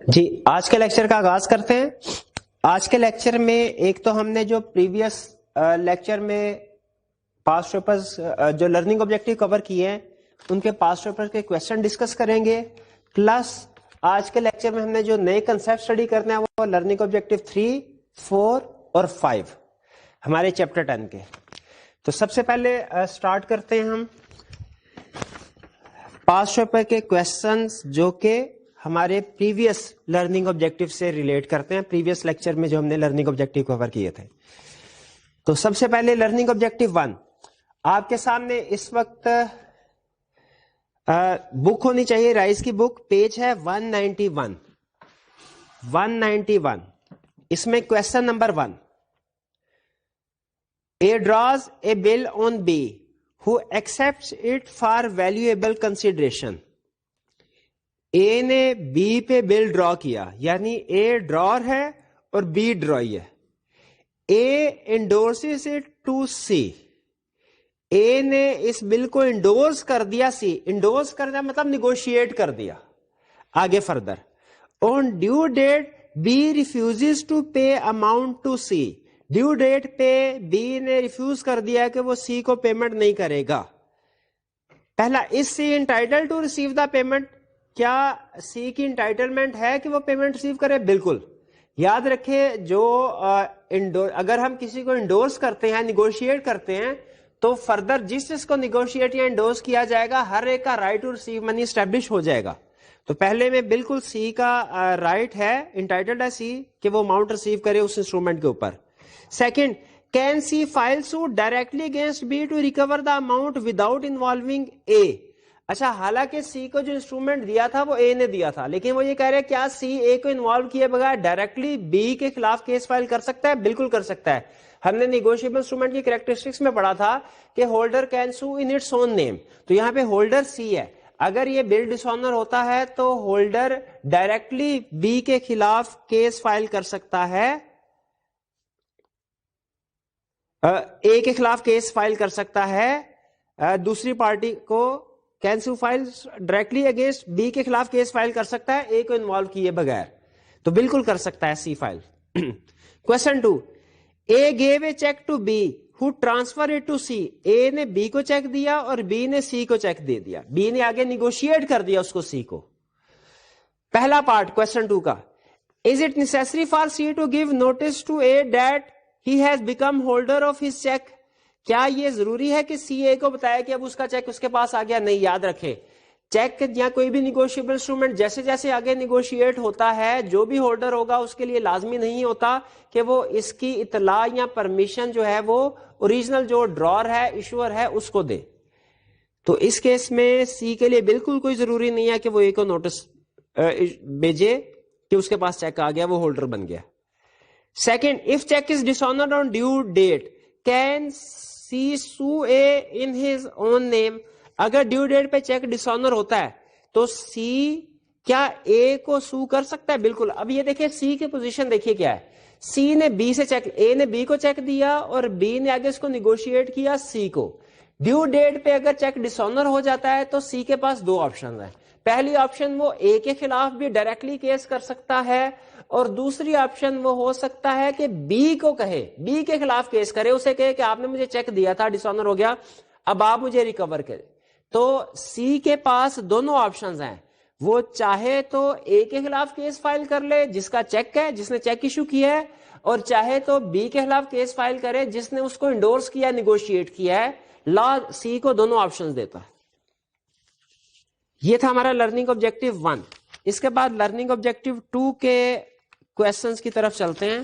جی آج کے لیکچر کا آغاز کرتے ہیں. آج کے لیکچر میں ایک تو ہم نے جو پریویس لیکچر میں پاسٹ پیپرز جو لرننگ آبجیکٹیو کور کیے ہیں ان کے پاسٹ پیپر کے کویسچن ڈسکس کریں گے، پلس آج کے لیکچر میں ہم نے جو نئے کنسپٹ اسٹڈی کرنا ہے وہ لرننگ آبجیکٹیو 3، 4 اور 5 ہمارے چیپٹر 10 کے. تو سب سے پہلے سٹارٹ کرتے ہیں ہم پاسٹ پیپر کے کویسچنز جو کہ ہمارے پریویس لرننگ آبجیکٹیو سے ریلیٹ کرتے ہیں، پریویس لیکچر میں جو ہم نے لرننگ آبجیکٹیو کور کیے تھے. تو سب سے پہلے لرننگ آبجیکٹیو 1 آپ کے سامنے اس وقت بک ہونی چاہیے، رائز کی بک، پیج ہے 191. اس میں question number 1، A draws a bill on B who accepts it for valuable consideration. A نے B پہ بل ڈرا کیا، یعنی A ڈرار ہے اور B ڈرائی ہے. A endorses it to C. A نے اس بل کو انڈورس کر دیا، C انڈورس کر دیا مطلب نیگوشیٹ کر دیا. آگے further on due date B refuses to pay amount to C. Due date پہ B نے ریفیوز کر دیا کہ وہ C کو پیمنٹ نہیں کرے گا. پہلا، اس C entitle to receive the payment, کیا C کی انٹائٹلمنٹ ہے کہ وہ پیمنٹ ریسیو کرے؟ بالکل. یاد رکھے جو اگر ہم کسی کو انڈورس کرتے ہیں، نیگوشیٹ کرتے ہیں، تو فردر جس کو نیگوشیٹ یا انڈورس کیا جائے گا ہر ایک کا right to receive money establish ہو جائے گا. تو پہلے میں بالکل C کا رائٹ ہے، انٹائٹلڈ ہے C کہ وہ اماؤنٹ ریسیو کرے اس انسٹرومنٹ کے اوپر. Second, can C file suit directly against B to recover the amount without involving A? اچھا، حالانکہ C کو جو انسٹرومنٹ دیا تھا وہ A نے دیا تھا، لیکن وہ یہ کہہ رہے کیا C A کو انوالو کیے بغیر ڈائریکٹلی B کے خلاف کیس فائل کر سکتا ہے؟ بالکل کر سکتا ہے. ہم نے نیگوشیبل انسٹرومنٹ کی کریکٹرسٹکس میں پڑھا تھا کہ holder can sue in its own name. تو یہاں پہ ہولڈر C ہے، اگر یہ بل ڈس آنر ہوتا ہے تو ہولڈر ڈائریکٹلی B کے خلاف کیس فائل کر سکتا ہے، اے کے خلاف کیس فائل کر سکتا ہے، دوسری پارٹی کو cancel file directly against B کے خلاف کیس فائل کر سکتا ہے اے کو انوالو کیے بغیر. تو بالکل کر سکتا ہے C file. Question 2، A gave A cheque to B who transfer it to C. A نے بی کو چیک دیا اور بی نے سی کو چیک دے دیا، بی نے آگے نیگوشیٹ کر دیا اس کو سی کو. پہلا پارٹ کوشچن 2 کا، is it necessary for C to give notice to A that he has become holder of his check. کیا یہ ضروری ہے کہ سی اے کو بتایا کہ اب اس کا چیک اس کے پاس آ گیا؟ نہیں. یاد رکھے چیک یا کوئی بھی نیگوشیبل انسٹرومنٹ جیسے جیسے آگے نیگوشیٹ ہوتا ہے، جو بھی ہولڈر ہوگا اس کے لیے لازمی نہیں ہوتا کہ وہ اس کی اطلاع یا پرمیشن جو ہے وہ اوریجنل جو ڈرار ہے، ایشور ہے، اس کو دے. تو اس کیس میں سی کے لیے بالکل کوئی ضروری نہیں ہے کہ وہ اے کو نوٹس بھیجے کہ اس کے پاس چیک آ گیا، وہ ہولڈر بن گیا. Second, if check is dishonored on due date, can C sue A in his own name? اگر ڈیو ڈیٹ پہ چیک ڈسآنر ہوتا ہے تو C کیا A کو سو کر سکتا ہے؟ بالکل. اب یہ دیکھیں C کی پوزیشن دیکھیے کیا ہے. C نے B سے چیک، A نے B کو چیک دیا اور B نے آگے اس کو نیگوشیٹ کیا C کو. ڈیو ڈیٹ پہ اگر چیک ڈسآنر ہو جاتا ہے تو C کے پاس دو آپشن ہیں. پہلی آپشن وہ A کے خلاف بھی ڈائریکٹلی کیس کر سکتا ہے، اور دوسری آپشن وہ ہو سکتا ہے کہ بی کو کہے، بی کے خلاف کیس کرے، اسے کہے کہ آپ نے مجھے چیک دیا تھا، ڈسآنر ہو گیا، اب آپ مجھے ریکور کرے. تو سی کے پاس دونوں آپشنز ہیں، وہ چاہے تو اے کے خلاف کیس فائل کر لے جس کا چیک ہے، جس نے چیک ایشو کیا ہے، اور چاہے تو بی کے خلاف کیس فائل کرے جس نے اس کو انڈورس کیا، نیگوشیٹ کیا ہے. لا سی کو دونوں آپشنز دیتا ہے. یہ تھا ہمارا لرننگ آبجیکٹیو 1. اس کے بعد لرننگ آبجیکٹیو 2 کے کویسچنز کی طرف چلتے ہیں.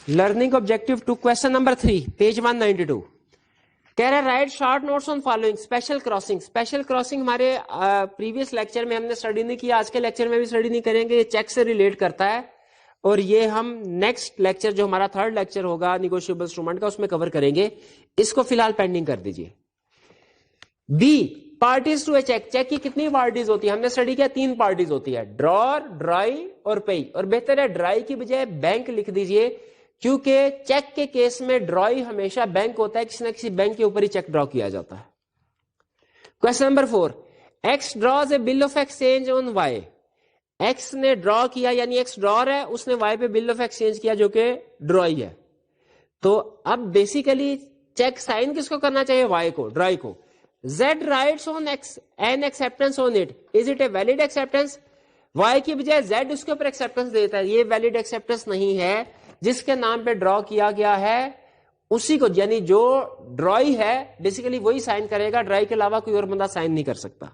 Learning objective 2 question number 3 page 192 کہہ رہا ہے write short notes on following special crossing. Special crossing ہمارے پریویس لیکچر میں ہم نے اسٹڈی نہیں کیا، آج کے لیکچر میں بھی اسٹڈی نہیں کریں گے. یہ چیک سے ریلیٹ کرتا ہے اور یہ ہم نیکسٹ لیکچر جو ہمارا تھرڈ لیکچر ہوگا نیگوشیبل انسٹرومنٹ کا اس میں کور کریں گے. اس کو فی الحال پینڈنگ کر دیجئے. B parties to A check. Check کی کتنی پارٹیز ہوتی ہے؟ ہم نے اسٹڈی کیا 3 پارٹیز ہوتی ہے، ڈرار، ڈرائی اور پے. اور بہتر ہے ڈرائی کی بجائے بینک لکھ دیجئے، کیونکہ چیک کے کیس میں ڈرائی ہمیشہ بینک ہوتا ہے، کسی نہ کسی بینک کے اوپر ہی چیک ڈرا کیا جاتا ہے. Question number 4، X draws a bill of exchange on Y. X نے ڈرا کیا یعنی ایکس ڈرار ہے, اس نے وائی پہ بل آف ایکسچینج کیا جو کہ ڈرائی ہے. تو اب بیسیکلی چیک سائن کس کو کرنا چاہیے, وائی کو, ڈرائی کو. Z writes on an acceptance on it, is it a valid acceptance? Y کی بجائے زیڈ اس کے اوپر ایکسپٹینس دیتا ہے, یہ ویلڈ ایکسپٹینس نہیں ہے. جس کے نام پہ ڈرا کیا گیا ہے اسی کو, یعنی جو ڈرائی ہے بیسیکلی وہی سائن کرے گا, ڈرائی کے علاوہ کوئی اور بندہ سائن نہیں کر سکتا.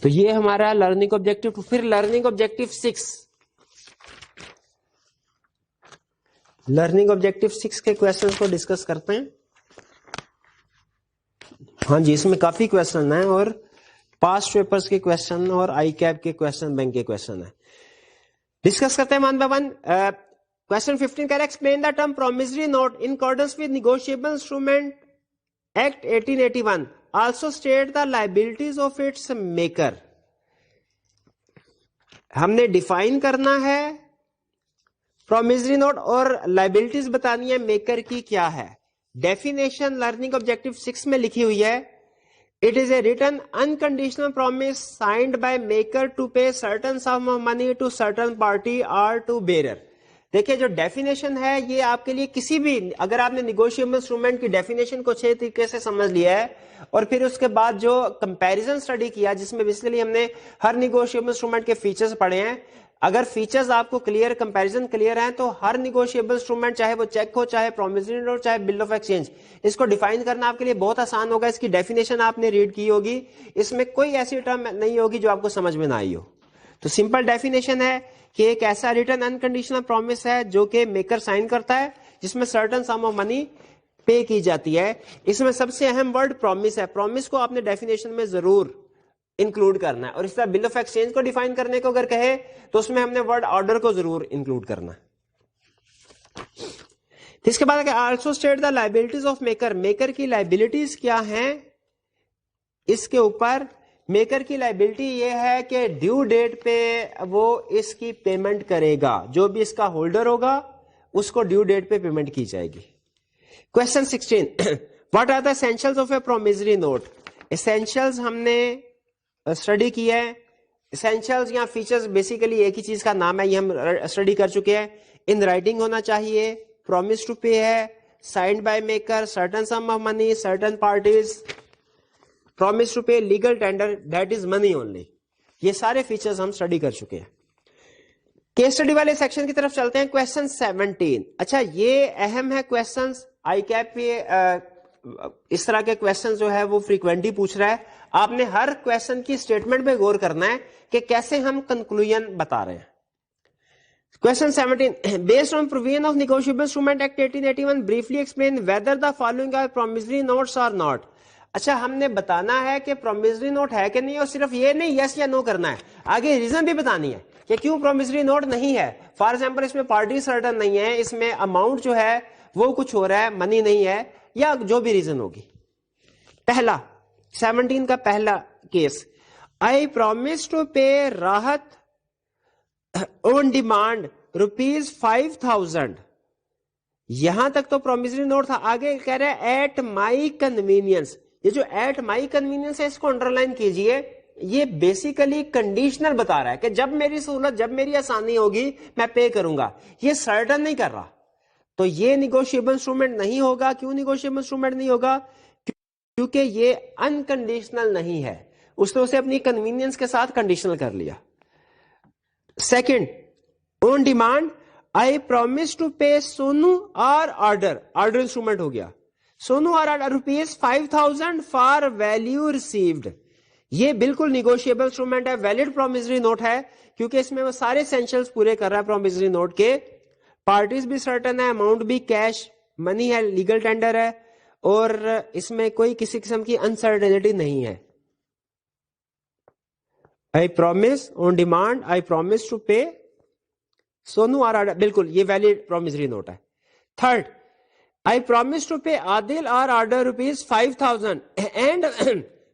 تو یہ ہمارا لرننگ آبجیکٹو. پھر لرننگ آبجیکٹو 6, لرننگ آبجیکٹو 6 کے کوشچن کو ڈسکس کرتے ہیں. ہاں جی, اس میں کافی کوشچن ہیں اور پاسٹ پیپرز کے کوشچن اور آئی کیپ کے کوشچن, بینک کے کوشچن ہیں. ڈسکس کرتے ہیں ون بائی ون. کوشچن 15 کہہ رہا ہے explain the term promissory note in accordance with negotiable instruments act 1881 also state the liabilities of its maker. ہم نے ڈیفائن کرنا ہے پرومسری نوٹ اور لائبلٹیز بتانی ہے میکر کی کیا ہے. ڈیفینیشن لرننگ آبجیکٹو 6 میں لکھی ہوئی ہے, it is a written unconditional promise signed by maker to pay certain sum of money to certain party or to bearer. دیکھیں جو ڈیفینیشن ہے یہ آپ کے لیے کسی بھی, اگر آپ نے نیگوشیبل انسٹرومنٹ کی ڈیفینیشن کو اچھے طریقے سے سمجھ لیا ہے اور پھر اس کے بعد جو کمپیریزن اسٹڈی کیا جس میں بیسیکلی ہم نے ہر نیگوشیبل انسٹرومنٹ کے فیچرز پڑھے ہیں, اگر فیچرز آپ کو کلیئر, کمپیریزن کلیئر ہیں تو ہر نیگوشیبل انسٹرومنٹ چاہے وہ چیک ہو, چاہے پرومسری نوٹ, چاہے بل آف ایکسچینج, اس کو ڈیفائن کرنا آپ کے لیے بہت آسان ہوگا. اس کی ڈیفینیشن آپ نے ریڈ کی ہوگی, اس میں کوئی ایسی ٹرم نہیں ہوگی جو آپ کو سمجھ میں نہ آئی ہو. تو سمپل ڈیفینیشن ہے کہ ایک ایسا ریٹن انکنڈیشنل پرومس ہے جو کہ میکر سائن کرتا ہے جس میں سرٹن سم آف منی پے کی جاتی ہے. اس میں سب سے اہم ورڈ پرومس ہے. پرومس کو آپ نے ڈیفینیشن میں ضرور انکلوڈ کرنا ہے. اور اس طرح بل آف ایکسچینج کو ڈیفائن کرنے کو اگر کہے تو اس میں ہم نے ورڈ آرڈر کو ضرور انکلوڈ کرنا ہے. اس کے بعد also state the liabilities of maker. Maker کی لائبلٹیز کیا ہیں, اس کے اوپر میکر کی لائبلٹی یہ ہے کہ ڈیو ڈیٹ پہ وہ اس کی پیمنٹ کرے گا, جو بھی اس کا ہولڈر ہوگا اس کو ڈیو ڈیٹ پہ پیمنٹ کی جائے گی. Question 16 what are the essentials of a promissory note. Essentials ہم نے اسٹڈی کیا ہے. اسینشلز یا فیچرز بیسیکلی ایک ہی چیز کا نام ہے, یہ ہم اسٹڈی کر چکے ہیں. ان رائٹنگ ہونا چاہیے, پرومس ٹو پے ہے, signed by maker, certain sum of money, certain parties, promise to pay, legal tender, that is money only. یہ سارے فیچرز ہم اسٹڈی کر چکے ہیں. کیس اسٹڈی والے سیکشن کی طرف چلتے ہیں. کوشچن 17. اچھا یہ اہم ہے کوشچنز, آئی کیپ پہ اس طرح کے کوشچن جو ہے وہ فریکوینٹلی پوچھ رہا ہے. آپ نے ہر کوشچن کی اسٹیٹمنٹ پہ غور کرنا ہے کہ کیسے ہم کنکلوژن بتا رہے ہیں. Question 17. Based on provision of Negotiable Instrument Act 1881, briefly explain whether the following are promissory notes or not. اچھا ہم نے بتانا ہے کہ پرومسری نوٹ ہے کہ نہیں, اور صرف یہ نہیں یس یا نو کرنا ہے, آگے ریزن بھی بتانی ہے کہ کیوں پرومسری نوٹ نہیں ہے. فار ایگزامپل اس میں پارٹی سرٹن نہیں ہے, اس میں اماؤنٹ جو ہے وہ کچھ ہو رہا ہے, منی نہیں ہے, یا جو بھی ریزن ہوگی. پہلا 17 کا پہلا کیس, I promise to pay Rahat on demand ₹5,000. یہاں تک تو پرومسری نوٹ تھا. آگے کہہ رہے ہیں ایٹ مائی کنوینئنس. یہ جو ایٹ مائی کنوینئنس ہے اس کو انڈر لائن کیجئے, یہ بیسیکلی کنڈیشنل بتا رہا ہے کہ جب میری سہولت, جب میری آسانی ہوگی میں پے کروں گا. یہ سرٹن نہیں کر رہا. تو یہ نیگوشیبل انسٹرومنٹ نہیں ہوگا. کیوں نیگوشیبل انسٹرومنٹ نہیں ہوگا؟ کیونکہ یہ انکنڈیشنل نہیں ہے, اس نے اسے اپنی کنوینئنس کے ساتھ کنڈیشنل کر لیا. Second, on demand, I promise to pay Sonu or order. Order instrument ہو گیا. Sonu or order ₹5,000 for value received. یہ بالکل نیگوشیبل انسٹرومنٹ ہے, ویلڈ پرومسری نوٹ ہے, کیونکہ اس میں وہ سارے اسینشلز پورے کر رہا ہے پرومسری نوٹ کے. پارٹیز بھی سرٹن ہے, اماؤنٹ بھی کیش منی ہے, لیگل ٹینڈر ہے, اور اس میں کوئی کسی قسم کی انسرٹنٹی نہیں ہے. I promise on demand, I promise to pay Sonu or order, بالکل یہ ویلڈ پرومسری نوٹ ہے. Third, I promise to pay عادل اور order ₹5,000 and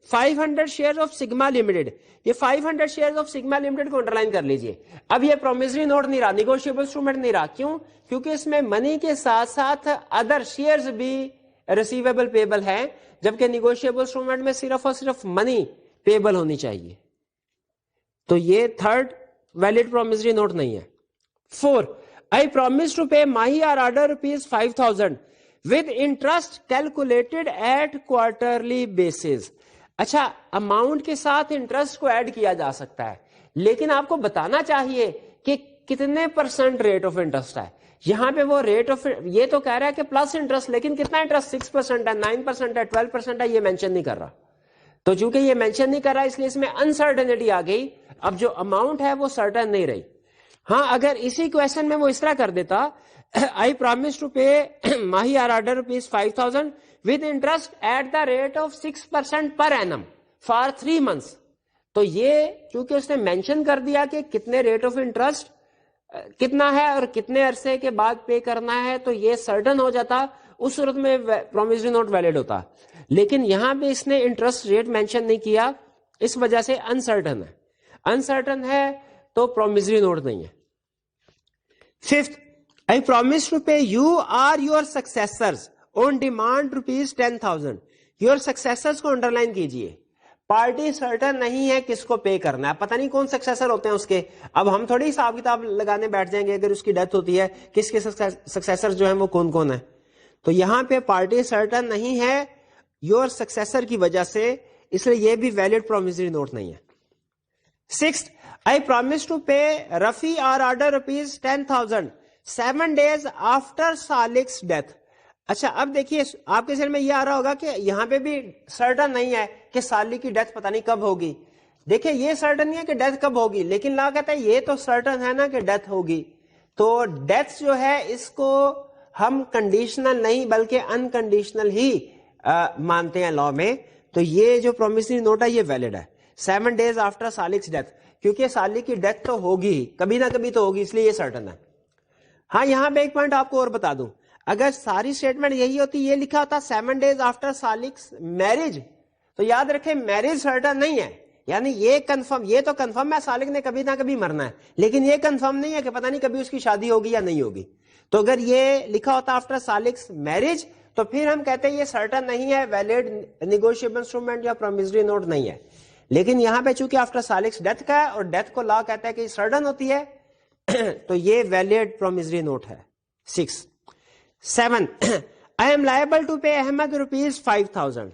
500 shares of Sigma Limited. یہ 500 shares of Sigma Limited کو انڈرلائن کر لیجئے. اب یہ پرومسری نوٹ نہیں رہا, نیگوشیبل انسٹرومنٹ نہیں رہا. کیوں؟ کیونکہ اس میں منی کے ساتھ ساتھ ادر شیئرز بھی ریسیویبل پیبل ہے, جبکہ نیگوشیبل انسٹرومنٹ میں صرف اور صرف منی پیبل ہونی چاہیے. تو یہ تھرڈ ویلڈ پرومسری نوٹ نہیں ہے. 4. I promise to pay Mahi or order ₹5,000 with interest calculated at quarterly basis. اچھا, اماؤنٹ کے ساتھ انٹرسٹ کو ایڈ کیا جا سکتا ہے, لیکن آپ کو بتانا چاہیے کہ کتنے پرسنٹ ریٹ آف انٹرسٹ ہے. یہاں پہ وہ ریٹ آف, یہ تو کہہ رہا ہے کہ پلس انٹرسٹ, لیکن کتنا انٹرسٹ, 6% ہے, 9% ہے, 12% ہے, یہ مینشن نہیں کر رہا. تو چونکہ یہ مینشن نہیں کر رہا اس لیے اس میں انسرٹنٹی آ گئی. اب جو اماؤنٹ ہے وہ سرٹن نہیں رہی. ہاں, اگر اسی کوشچن میں وہ اس طرح کر دیتا, I promise to pay Mahi or order ₹5,000 with interest at the rate of 6% per annum for 3 months. تو یہ چونکہ اس نے مینشن کر دیا کہ کتنے ریٹ آف انٹرسٹ کتنا ہے اور کتنے عرصے کے بعد پے کرنا ہے, تو یہ سرٹن ہو جاتا, اس صورت میں پرومسری نوٹ ویلڈ ہوتا. لیکن یہاں پہ اس نے انٹرسٹ ریٹ مینشن نہیں کیا, اس وجہ سے انسرٹن ہے. انسرٹن ہے تو پرومسری نوٹ نہیں ہے. 5th, I promise to pay you or your successors on demand ₹10,000. Your successors کو انڈرلائن کیجئے. پارٹی سرٹن نہیں ہے کس کو پے کرنا ہے, پتہ نہیں کون سکسیسر ہوتے ہیں اس کے. اب ہم تھوڑی حساب کتاب لگانے بیٹھ جائیں گے اگر اس کی ڈیتھ ہوتی ہے کس کے سکسیسر جو ہیں وہ کون کون ہیں. تو یہاں پہ پارٹی سرٹن نہیں ہے یور سکسیسر کی وجہ سے, اس لیے یہ بھی ویلڈ پرومسری نوٹ نہیں ہے. 6th, I promise to pay Rafi or order ₹10,000 7 days after Salik's death. اچھا, اب دیکھیے آپ کے ذہن میں یہ آ رہا ہوگا کہ یہاں پہ بھی سرٹن نہیں ہے کہ سالک کی ڈیتھ پتہ نہیں کب ہوگی. دیکھیں یہ سرٹن نہیں ہے کہ ڈیتھ کب ہوگی, لیکن لا کہتا ہے یہ تو سرٹن ہے نا کہ ڈیتھ ہوگی. تو ڈیتھ جو ہے اس کو ہم کنڈیشنل نہیں بلکہ انکنڈیشنل ہی مانتے ہیں لا میں. تو یہ جو پرومسری نوٹ ہے یہ ویلڈ ہے 7 days after Salik's death, کیونکہ سالک کی ڈیتھ تو ہوگی ہی, کبھی نہ کبھی تو ہوگی, اس لیے یہ سرٹن ہے. ہاں, یہاں پہ ایک پوائنٹ آپ کو اور بتا دوں, اگر ساری اسٹیٹمنٹ یہی ہوتی, یہ لکھا ہوتا 7 days after Salik's marriage, تو یاد رکھیں میرج سرٹن نہیں ہے. یعنی یہ کنفرم, یہ تو کنفرم ہے سالک نے کبھی نہ کبھی مرنا ہے, لیکن یہ کنفرم نہیں ہے کہ پتہ نہیں کبھی اس کی شادی ہوگی یا نہیں ہوگی. تو اگر یہ لکھا ہوتا آفٹر سالک's میرج تو پھر ہم کہتے ہیں یہ سرٹن نہیں ہے, ویلڈ نیگوشیبل انسٹرومنٹ یا پرومسری نوٹ نہیں ہے. لیکن یہاں پہ چونکہ آفٹر سالک's ڈیتھ کا ہے اور ڈیتھ کو لا کہتا ہے کہ سرٹن ہوتی ہے, تو یہ ویلڈ پرومسری نوٹ ہے. 6. 7. I am liable to pay Ahmed ₹5,000.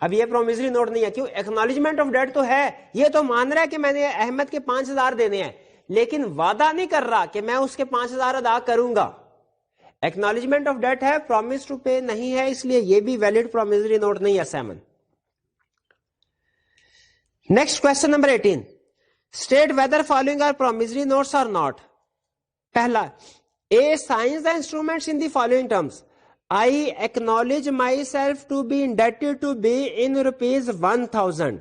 اب یہ پرومسری نوٹ نہیں ہے, کیوں, ایکنالجمنٹ آف ڈیٹ تو ہے, یہ تو مان رہا ہے کہ میں نے احمد کے 5,000 دینے ہیں, لیکن وعدہ نہیں کر رہا کہ میں اس کے 5,000 ادا کروں گا. ایکنالجمنٹ آف ڈیٹ ہے, پرومس ٹو پے نہیں ہے, اس لیے یہ بھی ویلڈ پرومسری نوٹ نہیں ہے. 7. Next question number 18. State whether following are promissory notes اور ناٹ. پہلا, A signs the instruments in the following terms. I acknowledge myself to be indebted to B in ₹1,000.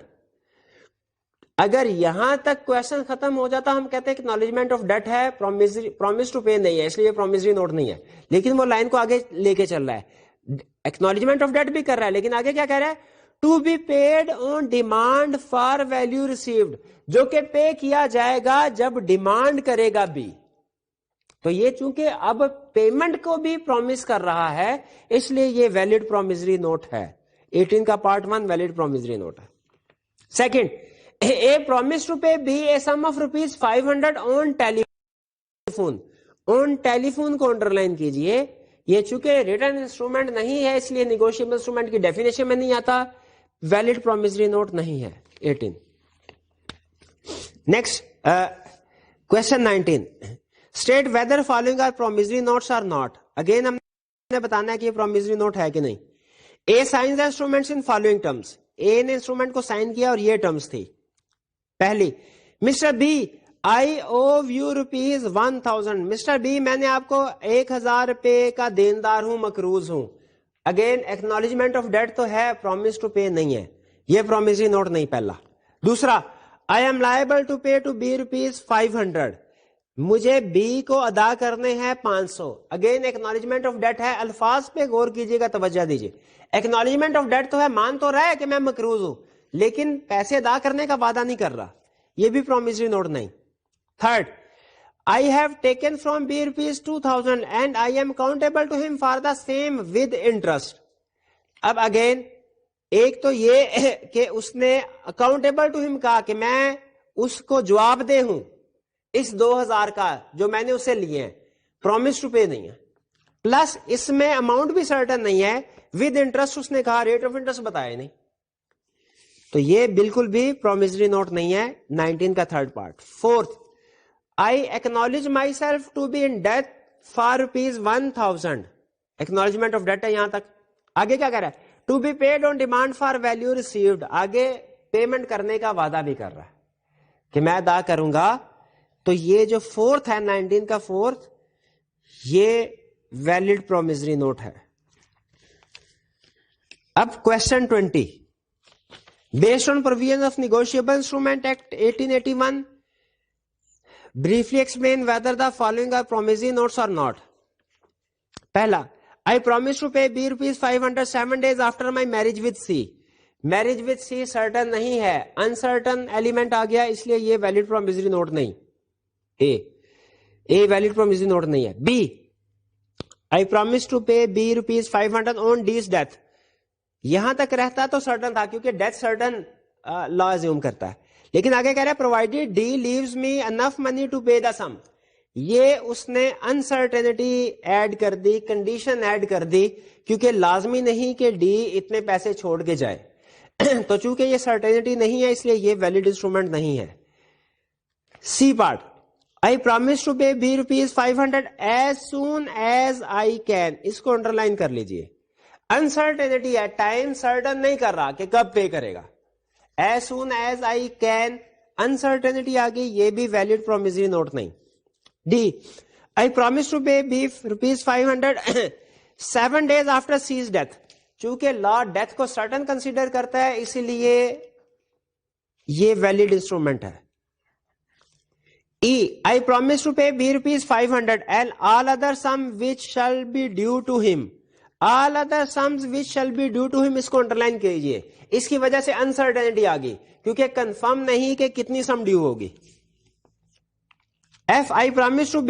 اگر یہاں تک کوشچن ختم ہو جاتا ہم کہتے ہیں اکنالجمنٹ آف ڈیٹ ہے, پرومس ٹو پے نہیں ہے, اس لیے پرومسری نوٹ نہیں ہے. لیکن وہ لائن کو آگے لے کے چل رہا ہے, اکنالجمنٹ آف ڈیٹ بھی کر رہا ہے, لیکن آگے کیا کہہ رہا ہے, to be paid on demand for value received, جو کہ پے کیا جائے گا جب ڈیمانڈ کرے گا بھی. تو یہ چونکہ اب پیمنٹ کو بھی پرومس کر رہا ہے, اس لیے یہ ویلڈ پرومسری نوٹ ہے. 18 کا پارٹ 1 ویلڈ پرومسری نوٹ ہے. Second, a promise to pay B a sum of ₹500 on telephone. On telephone کو انڈرلائن کیجئے, یہ چونکہ ریٹرن انسٹرومنٹ نہیں ہے اس لیے نیگوشیبل انسٹرومنٹ کی ڈیفینیشن میں نہیں آتا, ویلڈ پرومسری نوٹ نہیں ہے. 18. Next question 19. State whether following are promissory notes or not. Again ہم نے بتانا ہے کہ یہ پرومسری نوٹ ہے کہ نہیں. A signs instruments in following terms. A نے انسٹرومنٹ کو سائن کیا اور یہ ٹرمز تھی. پہلی, mister B I O U ₹1,000. Mister B میں نے آپ کو 1,000 روپے کا دیندار ہوں, مقروض ہوں. اگین ایکنالجمنٹ آف ڈیٹ تو ہے, پرومس ٹو پے نہیں ہے, یہ پرومسری نوٹ نہیں. پہلا. دوسرا, I am liable to pay to B ₹500. مجھے بی کو ادا کرنے ہیں 500. اگین ایکنالجمنٹ آف ڈیٹ ہے, الفاظ پہ غور کیجیے گا, توجہ دیجیے. ایکنالجمنٹ آف ڈیٹ تو ہے, مان تو رہا ہے کہ میں مقروض ہوں, لیکن پیسے ادا کرنے کا وعدہ نہیں کر رہا, یہ بھی پرومسری نوٹ نہیں. Third, I have taken from B ₹2,000 and I am accountable to him for the same with interest. اب اگین ایک تو یہ کہ اس نے accountable to him کہا کہ میں اس کو جواب دہ ہوں اس 2000 کا جو میں نے اسے لیے ہیں, پرومس ٹو پے نہیں ہے, پلس اس میں اماؤنٹ بھی سرٹن نہیں ہے, ود انٹرسٹ اس نے کہا, ریٹ آف انٹرسٹ بتایا نہیں, تو یہ بالکل بھی پرومسری نوٹ نہیں ہے 19 کا third part. Fourth, I acknowledge myself to be in debt for ₹1000. Acknowledgement of debt ہے یہاں تک. آگے کیا کر رہا ہے, to be paid on demand for value received. آگے پیمنٹ کرنے کا وعدہ بھی کر رہا ہے کہ میں ادا کروں گا. تو یہ جو فورتھ ہے 19 کا فورتھ, یہ ویلڈ پرومسری نوٹ ہے. اب question 20, based on provisions of Negotiable Instrument Act 1881, briefly explain whether the following are promissory notes or not. پہلا, I promise to pay B rupees 500 7 days after my marriage with C. Marriage with C certain نہیں ہے, uncertain element آ گیا, اس لیے یہ valid promissory note نہیں. A valid promissory note نہیں ہے. B, I promise to pay B rupees 500 on D's death. یہاں تک رہتا تو سرٹن تھا کیونکہ ڈیتھ سرٹن لا ایزیوم کرتا ہے, لیکن آگے کہہ رہا ہے provided D leaves me enough money to pay the sum. یہ اس نے انسرٹینٹی ایڈ کر دی, کنڈیشن ایڈ کر دی, کیونکہ لازمی نہیں کہ ڈی اتنے پیسے چھوڑ کے جائے. تو چونکہ یہ سرٹینٹی نہیں ہے اس لیے یہ ویلڈ انسٹرومنٹ نہیں ہے. C part, I promise to pay B rupees 500 as soon as I can. اس کو انڈر لائن کر لیجیے. انسرٹینٹی ہے, ٹائم سرٹن نہیں کر رہا کہ کب پے کرے گا. As soon as I can, uncertainty آ گئی, یہ بھی ویلڈ پرومسری نوٹ نہیں. D, I promise to pay B rupees 500 7 days after C's death. چونکہ لا ڈیتھ کو سرٹن کنسیڈر کرتا ہے اسی لیے یہ ویلڈ انسٹرومنٹ ہے. E, I promise to pay B rupees 500 and all other sum which shall be due to him. All other sums which shall be due to him, اس کو underline کیجئے. اس کی وجہ سے انسرٹینٹی آ گئی کیونکہ کنفرم نہیں کہ کتنی سم ڈیو ہوگی. F, I promise to